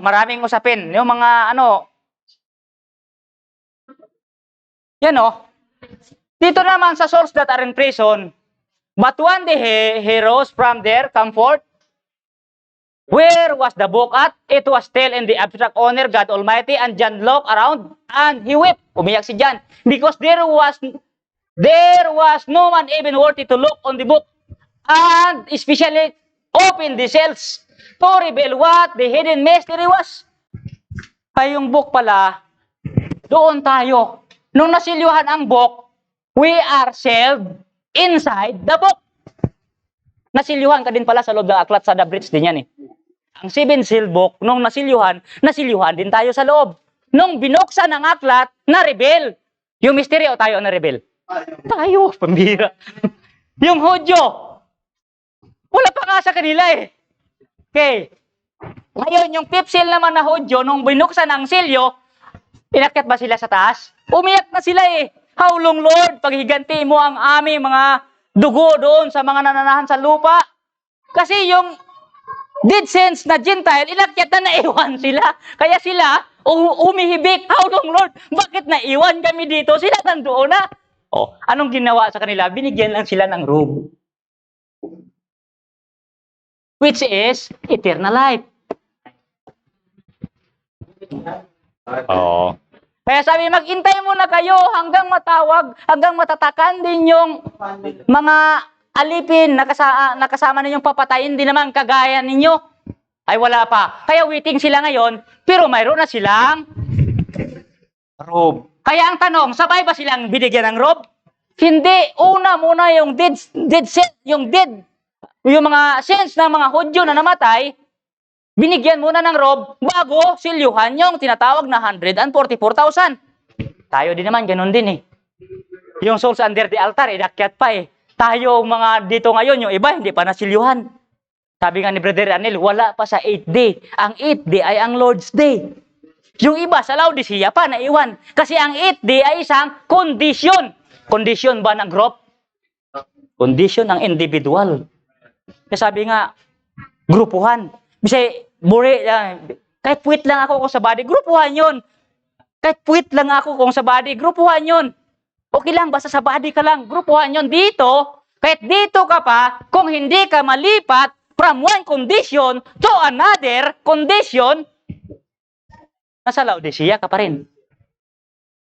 C: maraming usapin. Yung mga, yan dito naman sa souls that are in prison, but one day he rose from their comfort. Where was the book at? It was still in the abstract honor God Almighty, and John looked around and he wept. Umiyak si John because there was no one even worthy to look on the book and especially open the cells to reveal what the hidden mystery was. Ay, yung book pala, doon tayo. Nung nasilyuhan ang book, we are sealed inside the book. Nasilyuhan ka din pala sa loob ng aklat sa The Bridge din yan eh. Ang 7 seal book, nung nasilyuhan din tayo sa loob. Nung binuksan ang aklat, na-reveal. Yung mystery o tayo ang na-reveal? Tayo, pambira. Yung Hudyo, wala pa nga sa kanila eh. Okay. Ngayon, yung 5th seal naman na Hudyo, nung binuksan ang silyo, inakyat ba sila sa taas? Umiyak na sila eh. How long, Lord, paghiganti mo ang aming mga dugo doon sa mga nananahan sa lupa? Kasi yung dead saints na Gentile, inakyat na naiwan sila. Kaya sila, umihibik. How long, Lord? Bakit naiwan kami dito? Sila nandoon na. Anong ginawa sa kanila? Binigyan lang sila ng robe. Which is eternal life. Kaya sabi, maghintay muna kayo hanggang matawag, hanggang matatakan din yung mga alipin na kasama ninyong papatayin, din naman kagaya ninyo. Ay wala pa. Kaya waiting sila ngayon, pero mayroon na silang robe. Kaya ang tanong, sabay ba silang binigyan ng robe? Hindi. Una muna yung yung mga sins ng mga Hudyo na namatay, binigyan muna ng robe bago silyuhan yung tinatawag na 144,000. Tayo din naman, ganun din eh. Yung souls under the altar, inakyat pa eh. Tayo mga dito ngayon, yung iba, hindi pa nasilyuhan. Sabi nga ni Brother Anel, wala pa sa 8th day. Ang 8th day ay ang Lord's Day. Yung iba sa Laodicea pa, naiwan. Kasi ang 8th day ay isang condition. Condition ba ng group? Condition ng individual. Kaya sabi nga, grupuhan. Kasi, kahit puwit lang ako kung sa body, grupuhan yun. Kahit puwit lang ako kung sa body, grupuhan yun. Okay lang, basta sa body ka lang, grupuhan yun. Dito, kahit dito ka pa, kung hindi ka malipat from one condition to another condition, nasa Laodicea ka pa rin.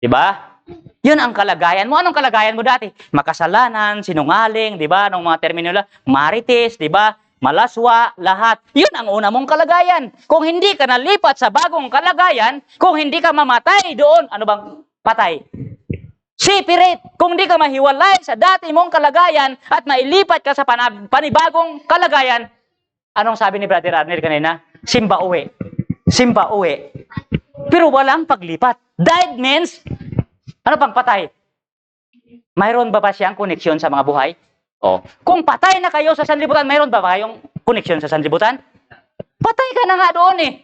C: Diba? Yun ang kalagayan mo. Anong kalagayan mo dati? Makasalanan, sinungaling, diba? Anong mga terminola? Marites, diba? Malaswa, lahat. Yun ang una mong kalagayan. Kung hindi ka nalipat sa bagong kalagayan, kung hindi ka mamatay doon, ano bang patay? Separate. Kung hindi ka mahiwalay sa dati mong kalagayan at mailipat ka sa panibagong kalagayan, anong sabi ni Brother Arnel kanina? Simba uwi. Simba uwi. Pero walang paglipat. Died means, ano pang patay? Mayroon ba siyang koneksyon sa mga buhay? Kung patay na kayo sa sanlibutan, mayroon ba kayong koneksyon sa sanlibutan? Patay ka na nga doon eh.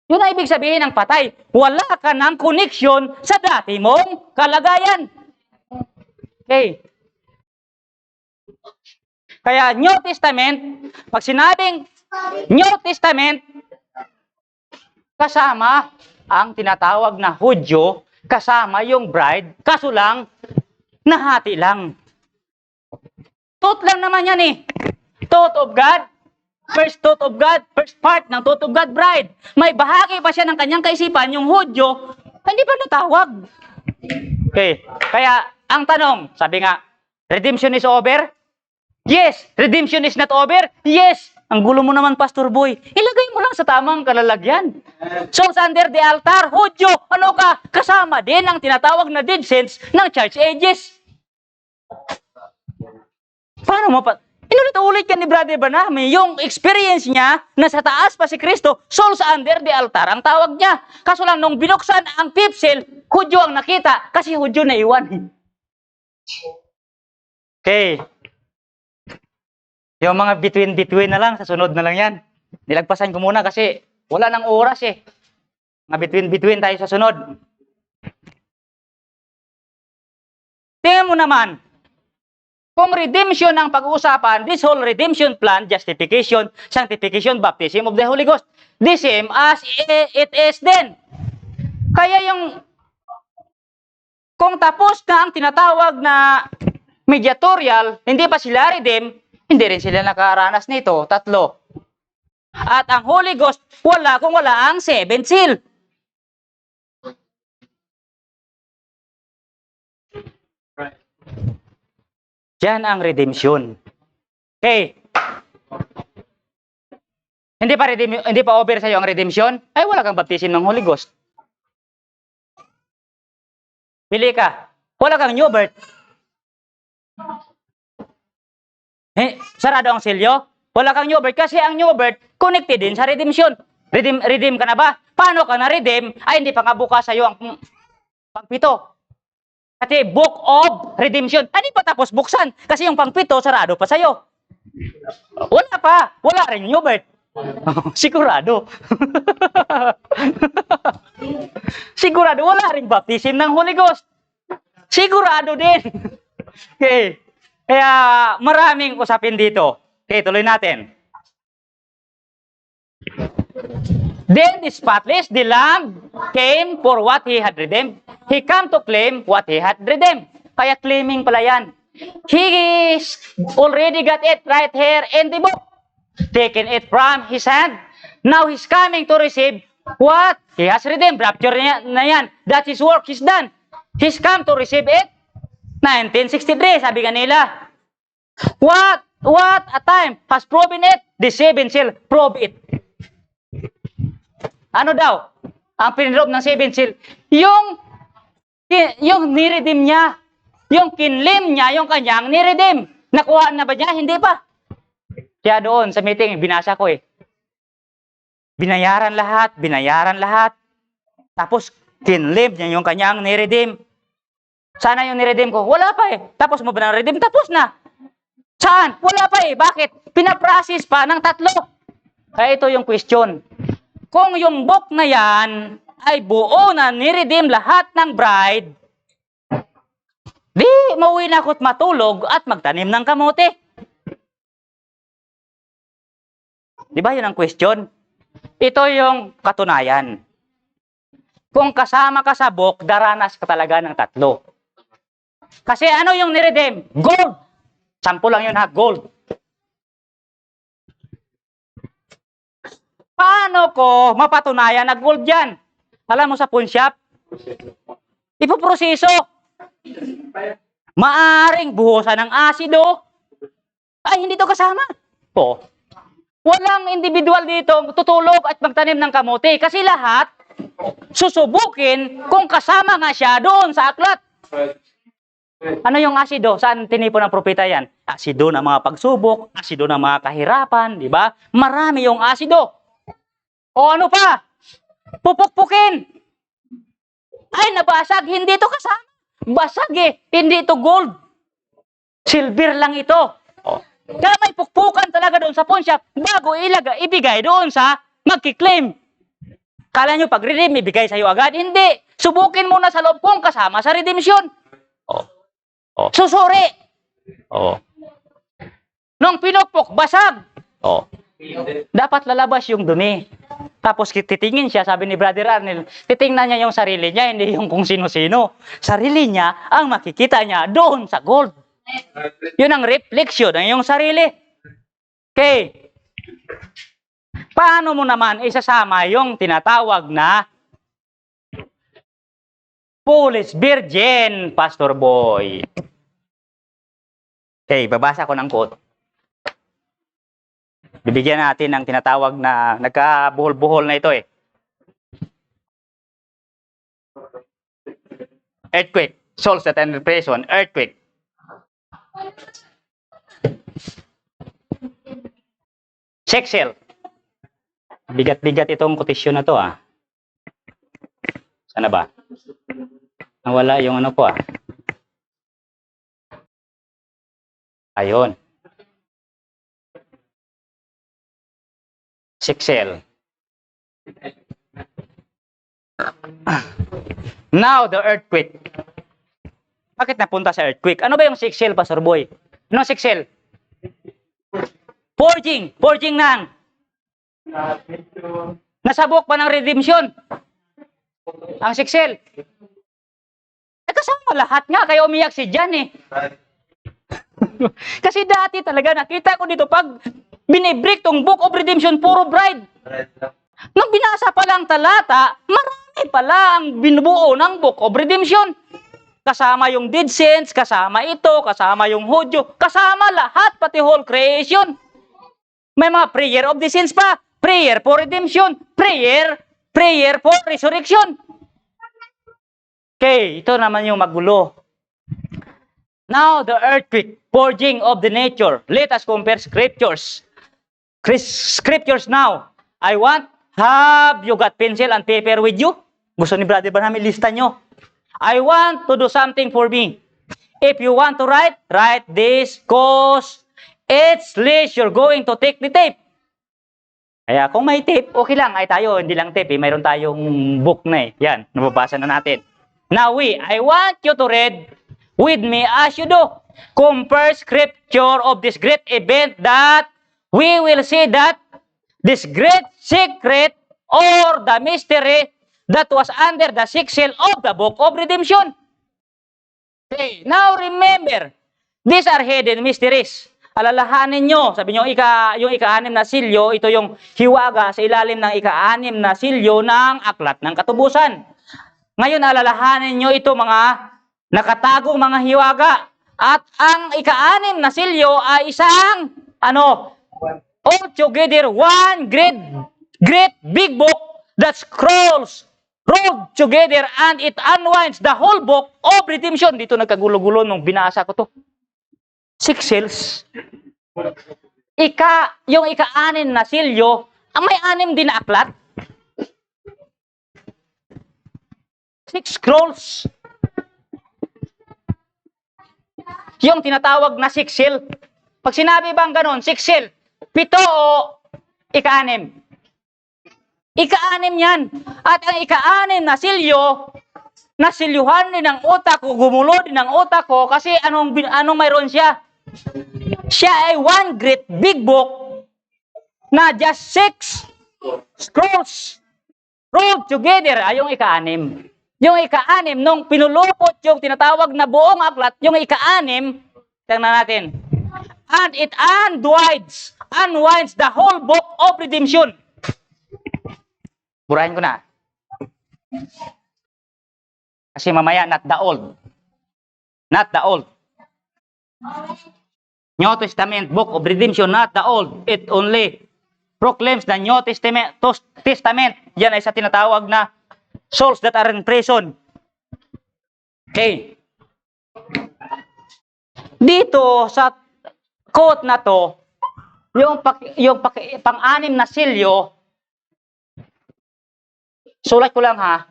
C: Yun ang ibig sabihin ng patay. Wala ka ng koneksyon sa dati mong kalagayan. Okay. Kaya New Testament, pag sinabing New Testament, kasama ang tinatawag na Hudyo, kasama yung bride, kaso lang, nahati lang. Thought lang naman yan eh. Thought of God. First thought of God. First part ng thought of God, bride. May bahagi pa siya ng kanyang kaisipan, yung Hudyo, hindi pa natawag. Okay. Kaya, ang tanong, sabi nga, redemption is over? Yes. Redemption is not over? Yes. Ang gulo mo naman, Pastor Boy. Ilagay mo lang sa tamang kalalagyan. Souls under the altar, Hudyo, ano ka? Kasama din ang tinatawag na dead saints ng church ages. Paano mo pa? Inulit-ulit ka ni Brother Banami, yung experience niya na sa taas pa si Kristo, souls under the altar ang tawag niya. Kaso lang nung binuksan ang fifth seal, Hudyo ang nakita kasi Hudyo na iwan. Okay. Yung mga between na lang, sa sunod na lang yan. Nilagpasan ko muna kasi wala nang oras eh. Mga between tayo sa sunod. Tingnan mo naman, kung redemption ang pag-uusapan, this whole redemption plan, justification, sanctification, baptism of the Holy Ghost, the same as it is then. Kaya yung, kung tapos na ang tinatawag na mediatorial, hindi pa sila redeem, hindi rin sila nakaranas nito, tatlo. At ang Holy Ghost, wala kung wala ang seventh seal. Yan ang redemption. Okay. Hindi pa over sa iyo ang redemption? Ay wala kang baptism ng Holy Ghost. Pili ka. Wala kang new birth. Sarado ang selyo? Wala kang new birth kasi ang new birth connected din sa redemption. Redeem ka na ba? Paano ka na-redeem? Ay hindi pa nga bukas sa iyo ang pangpito. Kasi book of redemption. Hindi pa tapos buksan. Kasi yung pangpito, sarado pa sa'yo. Wala pa. Wala rin new birth. Sigurado. Sigurado. Wala rin baptism ng Holy Ghost. Sigurado din. Okay. Kaya maraming usapin dito. Okay, tuloy natin. Then the spotless, the Lamb came for what He had redeemed. He came to claim what He had redeemed. Kaya claiming pala yan. He already got it right here in the book. Taken it from His hand. Now He's coming to receive what He has redeemed. Rapture na yan. That His work is done. He's come to receive it. 1963, sabi kanila. What a time has proven it? The seven seal prove it. Ano daw? Ang pinrove ng seven seal. Yung niredeem niya. Yung kinlim niya, yung kanyang niredeem. Nakuha na ba niya? Hindi pa. Kaya doon sa meeting, binasa ko eh. Binayaran lahat. Tapos, kinlim niya yung kanyang niredeem. Sana yung niredeem ko. Wala pa eh. Tapos mo ba na-redeem? Tapos na. Saan? Wala pa eh. Bakit? Pinaprocess pa ng 3. Kaya ito yung question. Kung yung book na yan ay buo na niredeem lahat ng bride, di mauwi na ako't matulog at magtanim ng kamote. Di ba yun ang question? Ito yung katunayan. Kung kasama ka sa book, daranas ka talaga ng 3. Kasi ano yung niredeem? Gold. Sample lang yun ha, gold. Paano ko mapatunayan na gold yan? Alam mo sa pawn shop? Ipoproseso. Maaring buhusan ng asido. Ay, hindi to kasama. Po. Walang individual dito tutulog at magtanim ng kamote. Kasi lahat susubukin kung kasama nga siya doon sa aklat. Ano yung asido? Saan tinipon ng propeta yan? Asido ng mga pagsubok, asido ng mga kahirapan, di ba? Marami yung asido. O ano pa? Pupukpukin. Ay, nabasag. Hindi ito kasama. Basag eh. Hindi ito gold. Silver lang ito. O. Kaya may pukpukan talaga doon sa pawn shop bago ibigay doon sa magkiklaim. Kala nyo pag redeem, ibigay sa'yo agad? Hindi. Subukin muna sa loob kung kasama sa redemption. O. Susuri. O. Nung pinukpok, basag. O. Dapat lalabas yung dumi. Tapos titingin siya, sabi ni Brother Arnel, titingnan niya yung sarili niya, hindi yung kung sino-sino. Sarili niya ang makikita niya doon sa gold. Yun ang reflection ng iyong sarili. Okay. Paano mo naman isasama yung tinatawag na foolish virgin, Pastor Boy? Okay, babasa ko ng quote. Bibigyan natin ng tinatawag na nagkabuhol-buhol na ito eh. Earthquake. Souls that are in prison. Earthquake. Sex cell. Bigat-bigat itong kotisyon na to ah. Sana ba? Nawala yung ano ko ah. Ayun. Sex cell. Now the earthquake. Bakit napunta sa earthquake? Ano ba yung sex cell, Pastor Boy? Ano sex cell? Forging. Forging ng nasabok pa ng redemption. Ang sex cell. Eh kasama lahat nga. Kaya umiyak si John eh. Kasi dati talaga nakita ko dito pag binibreak tong Book of Redemption, puro bride. Nung binasa pa lang talata, marami pala ang binubuo ng Book of Redemption. Kasama yung dead saints, kasama ito, kasama yung Hudyo, kasama lahat, pati whole creation. May mga prayer of the saints pa, prayer for redemption, prayer for resurrection. Okay, ito naman yung magulo. Now, the earthquake, forging of the nature. Let us compare scriptures. Scriptures now. I want, have you got pencil and paper with you? Gusto ni Brother Branham, lista nyo. I want to do something for me. If you want to write, write this cause it's least you're going to take the tape. Kaya kung may tape, okay lang. Ay tayo, hindi lang tape. Mayroon tayong book na eh. Yan, nababasa na natin. Now I want you to read with me as you do. Compare scripture of this great event that we will see that this great secret or the mystery that was under the sixth seal of the Book of Redemption. Okay, now remember, these are hidden mysteries. Alalahanin nyo, sabi nyo, yung ika-anim na silyo, ito yung hiwaga sa ilalim ng ika-anim na silyo ng aklat ng katubusan. Ngayon, alalahanin nyo ito mga nakatagong mga hiwaga. At ang ika-anim na silyo ay isang, all together, one great big book that scrolls rolled together and it unwinds the whole book of redemption. Dito nagkagulo-gulo nung binasa ko to. 6 seals. Yung ika-anim na silyo, ang may 6 din na aklat. 6 scrolls. Yung tinatawag na 6 seal. Pag sinabi bang ganon, 6 seal, 7 o ika-anim. Ika-anim yan. At ang ika-anim na silyo, nasilyuhan din ng utak ko, gumulo din ng utak ko, kasi anong mayroon siya? Siya ay one great big book na just 6 scrolls rolled together ay yung ika-anim. Yung ika-anim, nung pinulupot yung tinatawag na buong aklat, yung ika-anim, tingnan natin. And it unwinds the whole book of redemption. Burahin ko na. Kasi mamaya, not the old. Not the old. New Testament, Book of Redemption, not the old. It only proclaims the New Testament. Yan ay sa tinatawag na souls that are in prison. Okay. Dito sa quote na to, yung pang-anim na silyo, sulat ko lang ha.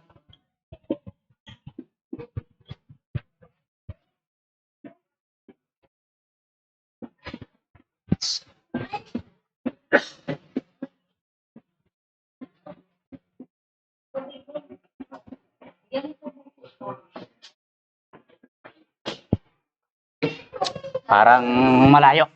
C: Parang malayo.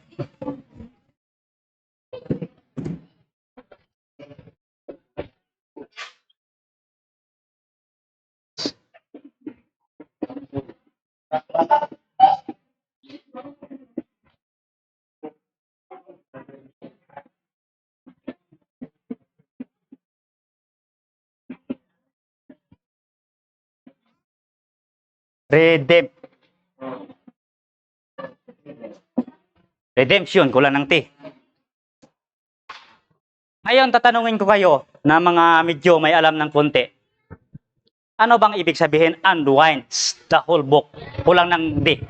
C: Redemption, kulang ng T. Ngayon, tatanungin ko kayo na mga medyo may alam ng konti. Ano bang ibig sabihin? Unwinds the whole book. Kulang ng D.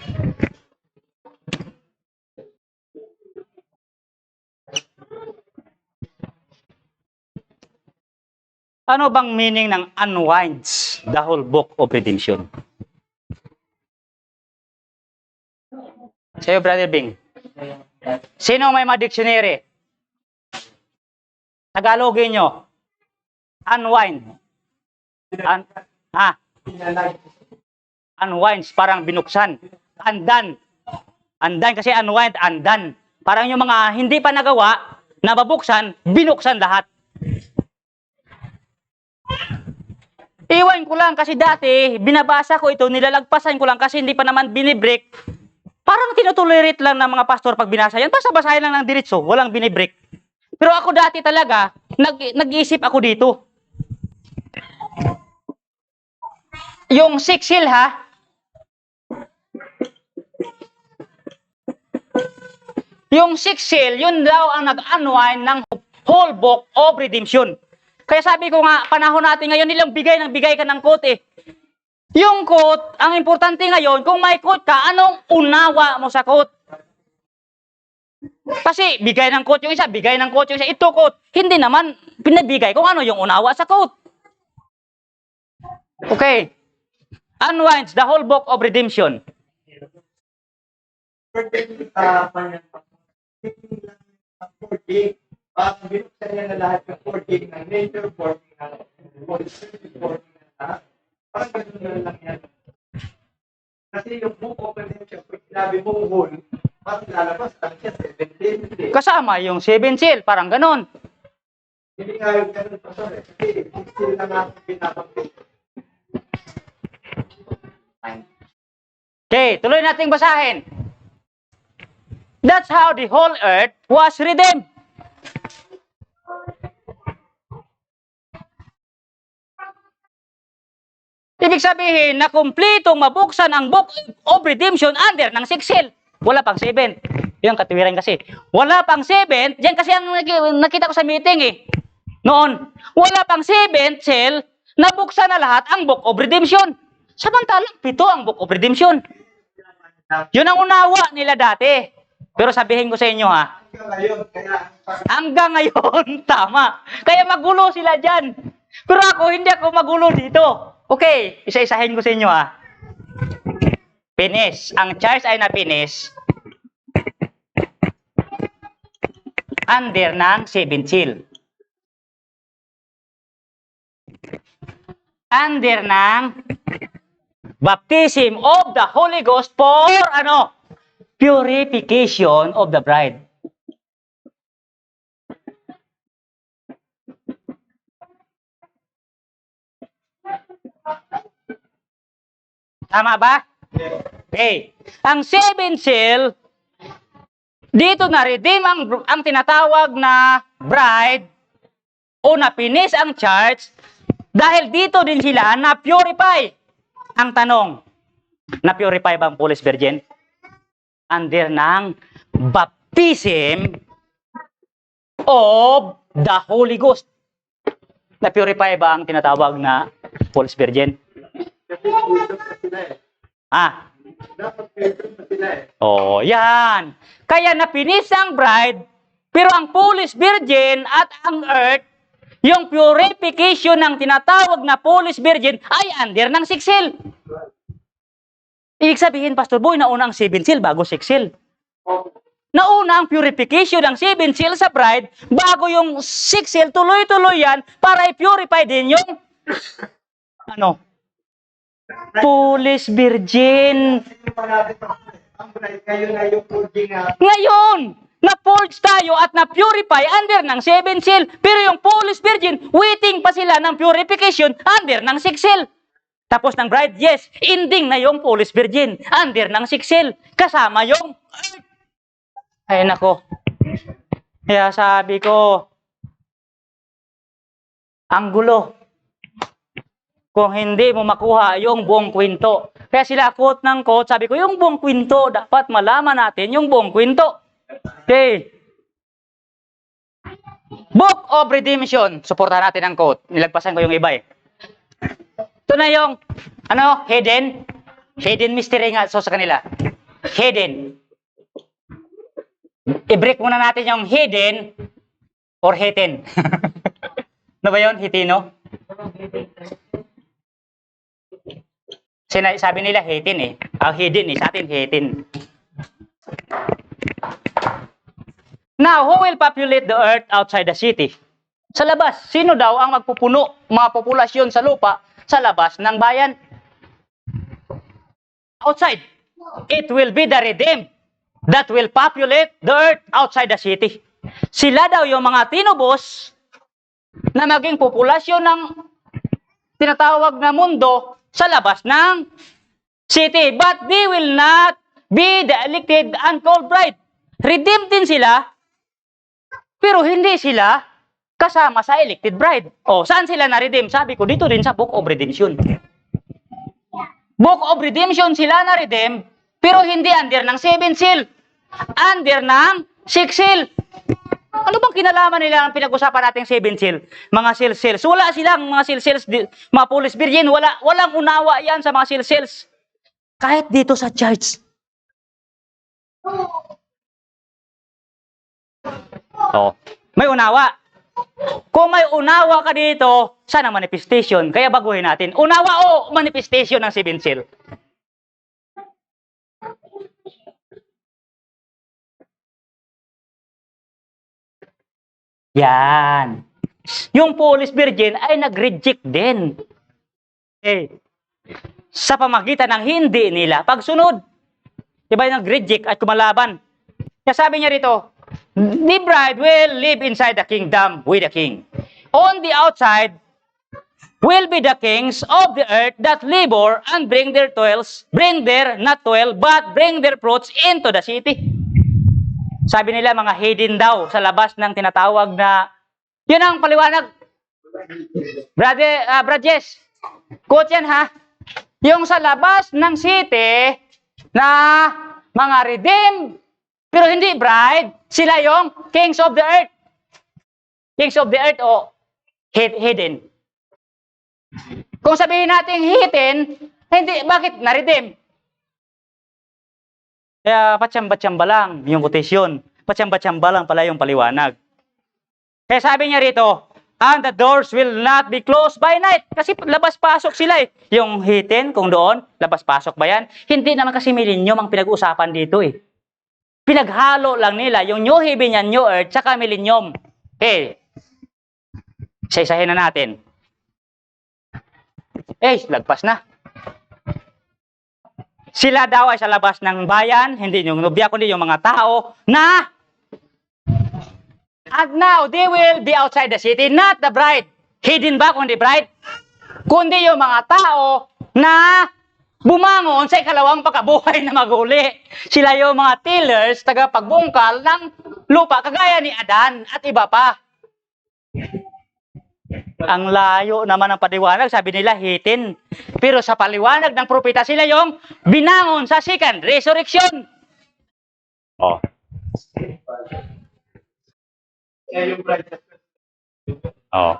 C: Ano bang meaning ng unwinds the whole book of redemption? Sa'yo, Brother Bing. Sino may mga dictionary? Tagalogin nyo. Unwind. Unwinds, parang binuksan. Undan. Undan kasi unwind, undan. Parang yung mga hindi pa nagawa, nababuksan, binuksan lahat. Iwan ko lang kasi dati, binabasa ko ito, nilalagpasan ko lang kasi hindi pa naman binibreak. Parang tinutolerate lang ng mga pastor pag binasa yan. Basta basahin lang ng diretso, walang binibreak. Pero ako dati talaga, nag-iisip ako dito. Yung 6 seal ha, yung 6 seal, yun daw ang nag-unwind ng whole book of redemption. Kaya sabi ko nga, panahon natin ngayon, nilang bigay ka ng quote eh. Yung quote, ang importante ngayon, kung may quote ka, anong unawa mo sa quote? Kasi bigay ng quote yung isa, bigay ng quote yung isa, ito quote. Hindi naman pinabigay kung ano yung unawa sa quote. Okay. Unwinds the whole book of redemption.
B: Binuksan niya na lahat ng 14 ng nature, 14 ng policy, 14 na lahat. Parang ganun na lang yan. Kasi yung book of redemption, pag sinabi mong whole, parang lalabas lang siya 17.
C: Kasama yung 7 seal, parang ganon.
B: Hindi nga yung ganun pa sorry. Kasi 16 na nga ang pinabanggit.
C: Okay, tuloy nating basahin. That's how the whole earth was redeemed. Ibig sabihin na kumpletong mabuksan ang book of redemption under ng 6 seal. Wala pang 7. Yan katuwiran kasi. Wala pang 7. Diyan kasi ang nakita ko sa meeting eh. Noon, wala pang 7 seal, nabuksan na lahat ang book of redemption. Samantalang 7 ang book of redemption. Yun ang unawa nila dati. Pero sabihin ko sa inyo ha, hanggang ngayon, tama. Kaya magulo sila dyan. Pero ako, hindi ako magulo dito. Okay, isa-isahin ko sa inyo ha. Finish. Ang church ay na-finish under ng 7 seal. Under ng baptism of the Holy Ghost for ano? Purification of the bride. Tama ba? Okay. Ang 7 seal, dito na-redeem ang tinatawag na bride o na-finish ang church dahil dito din sila na-purify. Ang tanong, na-purify ba ang Police Virgin? Under ng baptism of the Holy Ghost. Na-purify ba ang tinatawag na Police Virgin? Ah. Oh, yan. Kaya na-finish ang bride, pero ang Police Virgin at ang earth, yung purification ng tinatawag na Police Virgin ay under ng 6 seal. Ibig sabihin, Pastor Boy, nauna ang 7 seal bago 6 seal. Nauna ang purification ng 7 seal sa bride bago yung 6 seal, tuloy-tuloy yan para i-purify din yung ano? Police Virgin. Ngayon, na-purge tayo at na-purify under ng 7 seal. Pero yung Police Virgin, waiting pa sila ng purification under ng 6 seal. Tapos ng bride, yes, ending na yung Police Virgin under ng 6 seal. Kasama yung ay nako. Kaya sabi ko, ang gulo. Kung hindi mo makuha yung buong kwento. Kaya sila quote ng quote, sabi ko, yung buong kwento, dapat malaman natin yung buong kwento. Okay. Book of Redemption. Suportahan natin ang quote. Nilagpasan ko yung iba eh. Ito na yung, hidden mystery nga so sa kanila. Hidden. I-break muna natin yung hidden or hidden. Ano ba yun? Hitino? Sabi nila hidden eh. Ang hidden eh. Sa atin hidden. Now, who will populate the earth outside the city? Sa labas, sino daw ang magpupuno mga populasyon sa lupa sa labas ng bayan? Outside. It will be the redeemed that will populate the earth outside the city. Sila daw yung mga tinubos na maging populasyon ng tinatawag na mundo sa labas ng city. But they will not be the elected and called bride. Redeemed din sila, pero hindi sila kasama sa elected bride. O, saan sila na-redeem? Sabi ko, dito din sa Book of Redemption. Book of Redemption sila na-redeem, pero hindi under ng 7 seal. Under ng 6 seal. Ano bang kinalaman nila ang pinag-usapan nating 7 seal? Mga seal-seals. Wala silang mga seal-seals, mga police virgin. Walang unawa yan sa mga seal-seals. Kahit dito sa church. Oh, may unawa. Kung may unawa ka dito, sana manifestation. Kaya baguhin natin. Unawa o manifestation ng 7 seal. Yan. Yung police virgin ay nag-reject din. Sa pamagitan ng hindi nila pagsunod. Diba yung nag-reject at kumalaban? Kaya sabi niya rito, the bride will live inside the kingdom with the king. On the outside will be the kings of the earth that labor and bring their not toil, but bring their fruits into the city. Sabi nila mga hidden daw sa labas ng tinatawag na, yun ang paliwanag. Brad Jess, quote yan ha. Yung sa labas ng city na mga redeemed, pero hindi bride, sila yung kings of the earth. Kings of the earth o hidden. Kung sabihin natin hidden, hindi, bakit na-redeem? Kaya patsamba-tsamba lang yung quotation. Patsamba-tsamba lang pala yung paliwanag. Kaya sabi niya rito, and the doors will not be closed by night. Kasi labas-pasok sila eh. Yung hidden, kung doon, labas-pasok ba yan? Hindi naman kasi millennium ang pinag-uusapan dito eh. Pinaghalo lang nila yung new heaven and new earth saka millennium. Isa-isahin na natin. Lagpas na. Sila daw ay sa labas ng bayan, hindi yung nobya, kundi yung mga tao na and now they will be outside the city, not the bride. Hidden ba kundi bride? Kundi yung mga tao na bumangon sa ikalawang pagkabuhay na maguli. Sila yung mga tillers, tagapagbungkal ng lupa, kagaya ni Adan at iba pa. Ang layo naman ng paliwanag, sabi nila hitin. Pero sa paliwanag ng propeta, sila yung binangon sa second resurrection. Oh. Oh.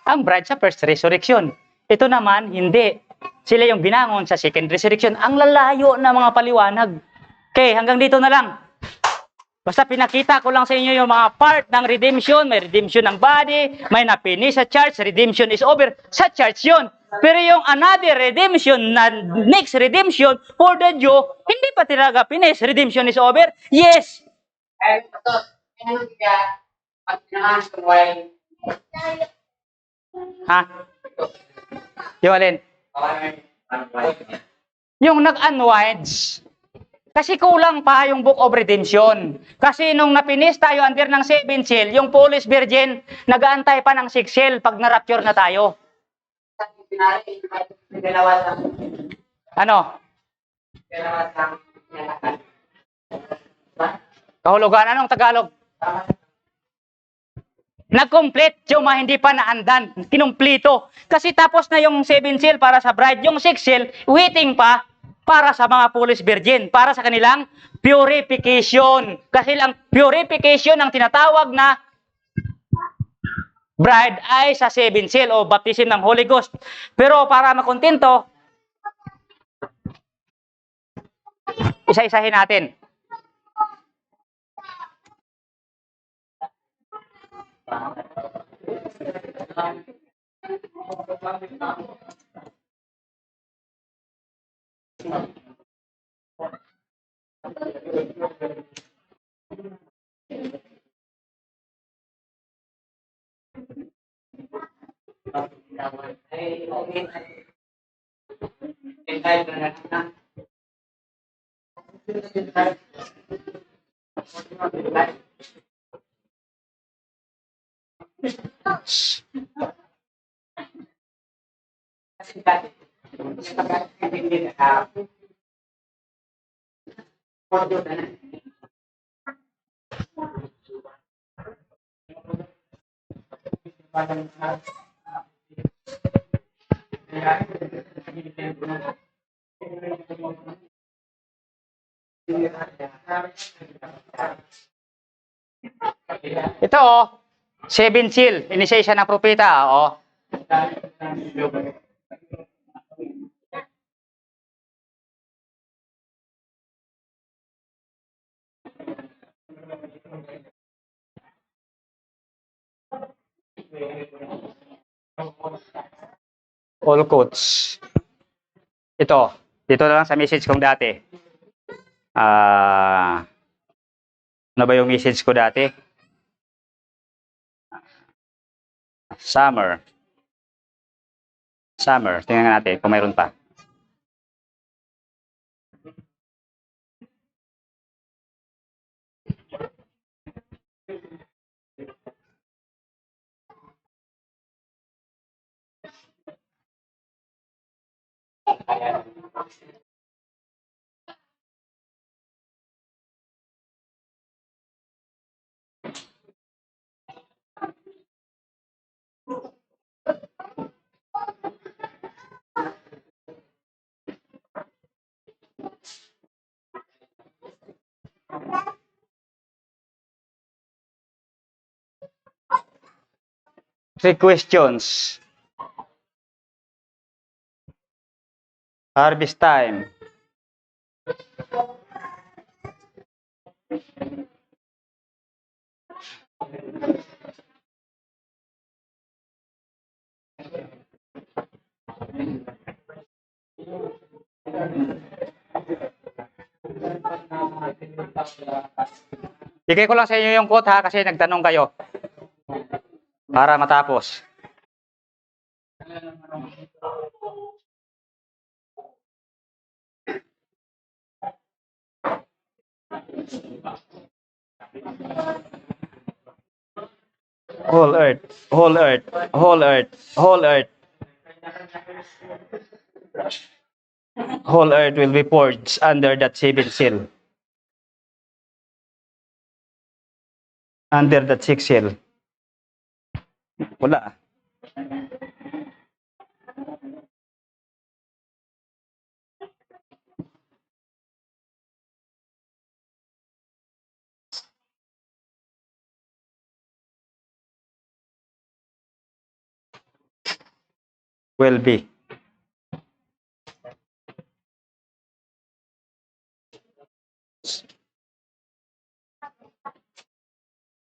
C: Ang bride sa first resurrection. Ito naman, hindi. Sila yung binangon sa second resurrection. Ang lalayo na mga paliwanag. Okay, hanggang dito na lang. Basta pinakita ko lang sa inyo yung mga part ng redemption. May redemption ng body, may napini sa church, redemption is over. Sa church yun. Pero yung another redemption, na next redemption for the Jew, hindi pa talaga finish. Redemption is over? Yes. Ha? Yung alin? Yung nag-unwinds. Kasi kulang pa yung Book of Redemption. Kasi nung napinis tayo under ng 7 seal, yung police virgin, nag-aantay pa ng 6 seal pag na-rapture na tayo. Ano? Kahulugan, anong Tagalog? Nag-complete yung mga hindi pa naandan. Kinumplito. Kasi tapos na yung 7 seal para sa bride. Yung 6 seal, waiting pa para sa mga police virgin. Para sa kanilang purification. Kasi lang purification ang tinatawag na bride ay sa 7 seal o baptism ng Holy Ghost. Pero para makontento, isa-isahin natin. Ito oh, 7 seal, initiation ng propeta, oh. All quotes. Ito, dito na lang sa message kong dati. Ano ba yung message ko dati? Summer. Tingnan natin kung mayroon pa. Three questions. Harvest time. Bigay ko lang sa inyo yung quote ha, kasi nagtanong kayo. Para matapos. Whole earth, whole earth, whole earth, whole earth. Whole earth will be purged under that 7 seal. Under that 6 seal. Wala. Will be.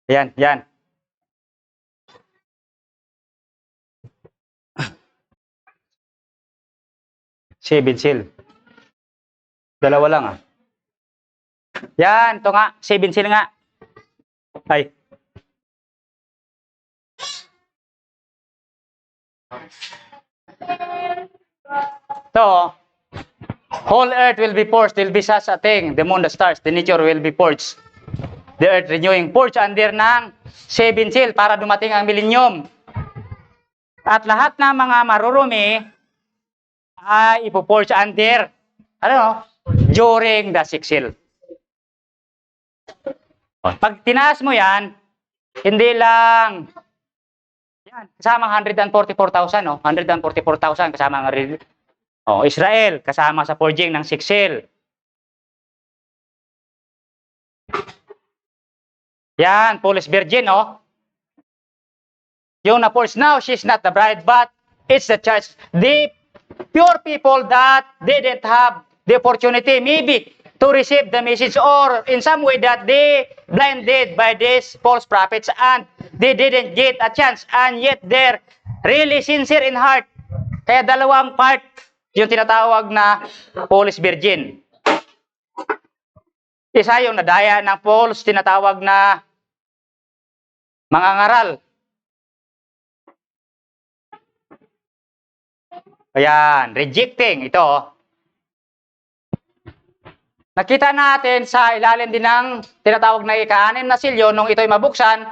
C: Yan. Seven seal. Dalawa lang ah. Yan, ito nga. 7 seal nga. Ay. Ito, whole earth will be purged. There will be such a thing. The moon, the stars, the nature will be purged. The earth renewing. Purge under ng 7 seal para dumating ang millennium. At lahat ng mga marurumi ay ipupurge under, during the 6 seal. Pag tinaas mo yan, hindi lang, yan, kasama 144,000, no? 144,000 kasama ng Israel, kasama sa purging ng 6 seal. Yan, Polish Virgin, no? Yung na-forge now, she's not the bride, but it's the church. The pure people that didn't have the opportunity, maybe, to receive the message, or in some way that they blinded by these false prophets and they didn't get a chance, and yet they're really sincere in heart. Kaya dalawang part yung tinatawag na false virgin. Isa yung nadaya ng false, tinatawag na mangangaral. Ayan, rejecting. Ito. Nakita natin sa ilalim din ng tinatawag na ika-6 na silyo nung ito'y mabuksan,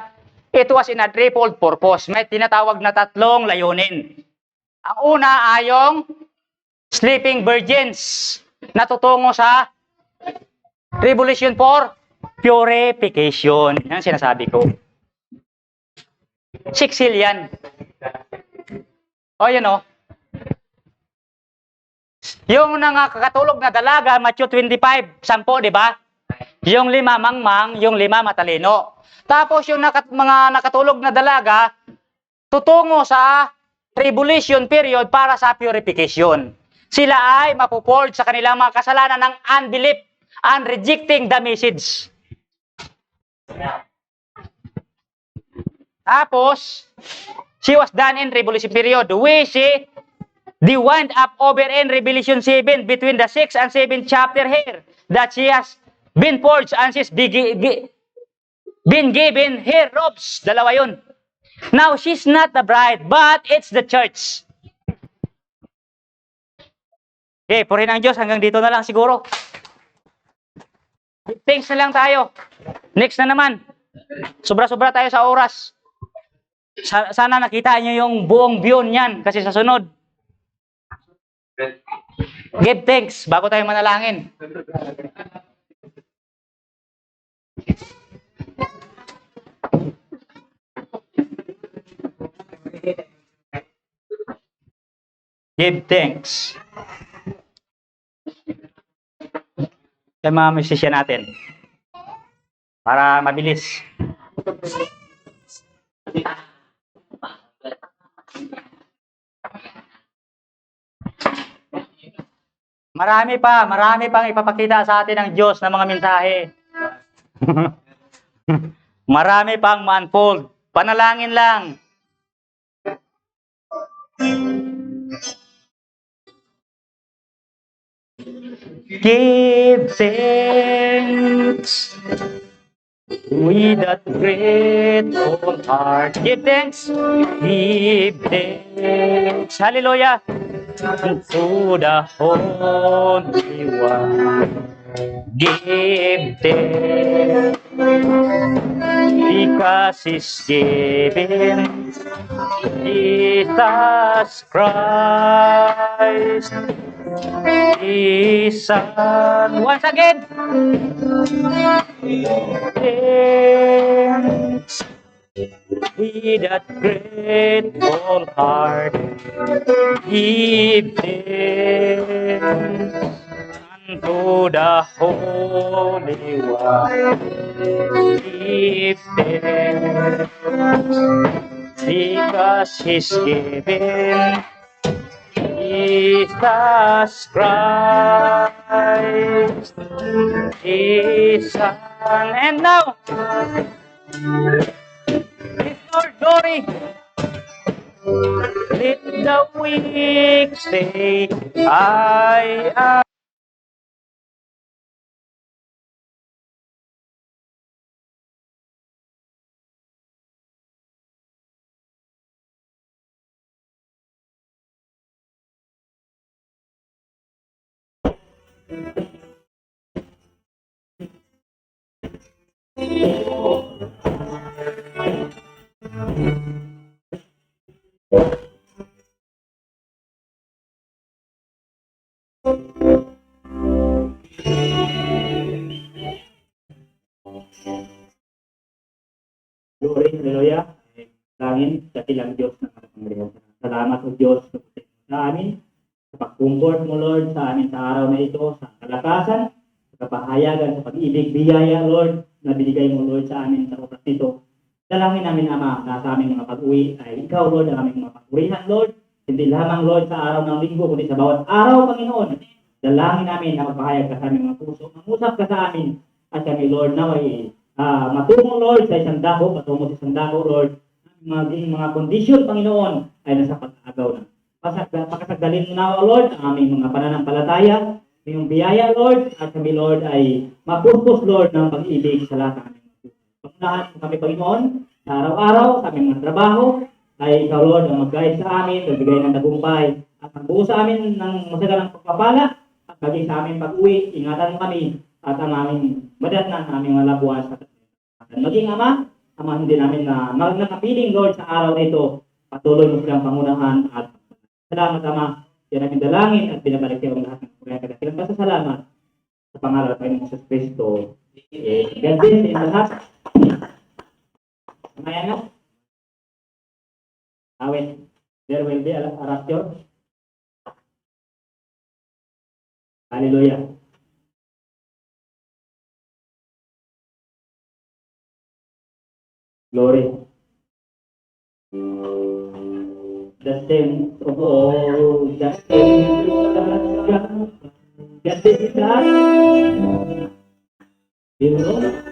C: it was in a threefold purpose. May tinatawag na 3 layunin. Ang una ay yung sleeping virgins na tutungo sa tribulation for purification. Yan ang sinasabi ko. 6 seal yan. O, yun o. Yung nakakatulog na dalaga, Matthew 25, 10, di ba? Yung 5 mangmang, yung 5 matalino. Tapos yung mga nakatulog na dalaga, tutungo sa tribulation period para sa purification. Sila ay mapupurge sa kanilang mga kasalanan ng unbelief and rejecting the message. Tapos, she was done in tribulation period. We see the wind up over in Revelation 7 between the 6th and 7th chapter here that she has been purged and she's been given her robes. Dalawa yun. Now, she's not the bride, but it's the church. Okay, purihin ang Diyos. Hanggang dito na lang siguro. Thanks na lang tayo. Next na naman. Sobra-sobra tayo sa oras. Sana nakita niyo yung buong view niyan kasi sa sunod. Give thanks bago tayo manalangin. Give thanks. Kaya mga musician natin. Para mabilis. Marami pang ipapakita sa atin ng Diyos na mga mensahe. Marami pang ma-unfold. Panalangin lang. Give thanks with a grateful heart. Give thanks. Give thanks. Hallelujah. To the Holy One. Give thanks. Because He's given Jesus Christ, His Son. Once again. Thanks. With that grateful heart, give thanks unto the Holy One. Give thanks because He's given Jesus Christ, His Son. And now, Lord, glory. Let the weak say, I am. Glory, hallelujah. Langin, katilang Diyos na kapangalihan. Salamat o Diyos sa amin, sa pag-comfort mo, Lord, sa amin sa araw na ito, sa kalakasan, sa kapahayagan, sa pag-ibig, biyaya, Lord, na binigay mo, Lord, sa amin sa oras nito.
D: Dalangin namin, Ama, na sa aming mga pag-uwi ay Ikaw, Lord, ang aming mga pagpurihan, Lord. Hindi lamang, Lord, sa araw ng linggo, kundi sa bawat araw, Panginoon. Dalangin namin na magpahayag ka sa aming mga puso. Mangusap ka sa amin at kami, Lord, naway matungo, Lord, sa isang dako, patungo sa isang dako, Lord. Maging mga kondisyon, Panginoon, ay nasa pag-agaw na. Pakasagdalin mo na, Lord, ang aming mga pananampalataya, iyong biyaya, Lord, at kami, Lord, ay mapurpos, Lord, ng pag-ibig sa lahat ng aming mga puso. Pangunahan mo kami, Panginoon, sa araw-araw, sa aming mga trabaho, ay Ikaw, Lord, ang mag-guide sa amin, magbigay ng tagumpay, at magbuo sa amin ng masagalang pagpapala, at maging sa aming pag-uwi, ingatan mo kami, at ang aming madatnan, ang aming malabuan sa maging Ama, hindi namin na nakapiling, Lord, sa araw na ito, patuloy mo silang pangunahan at salamat, Ama. Yan ang dalangin at binabalik kayo ang lahat ng mga kadakilang pasasalamat sa pangalan ng Panginoong Jesus Cristo. God bless sa inyo lahat. Mamaya na. Awit. There will be a rapture. Hallelujah. Glory. The same of all, the same that is God. You know,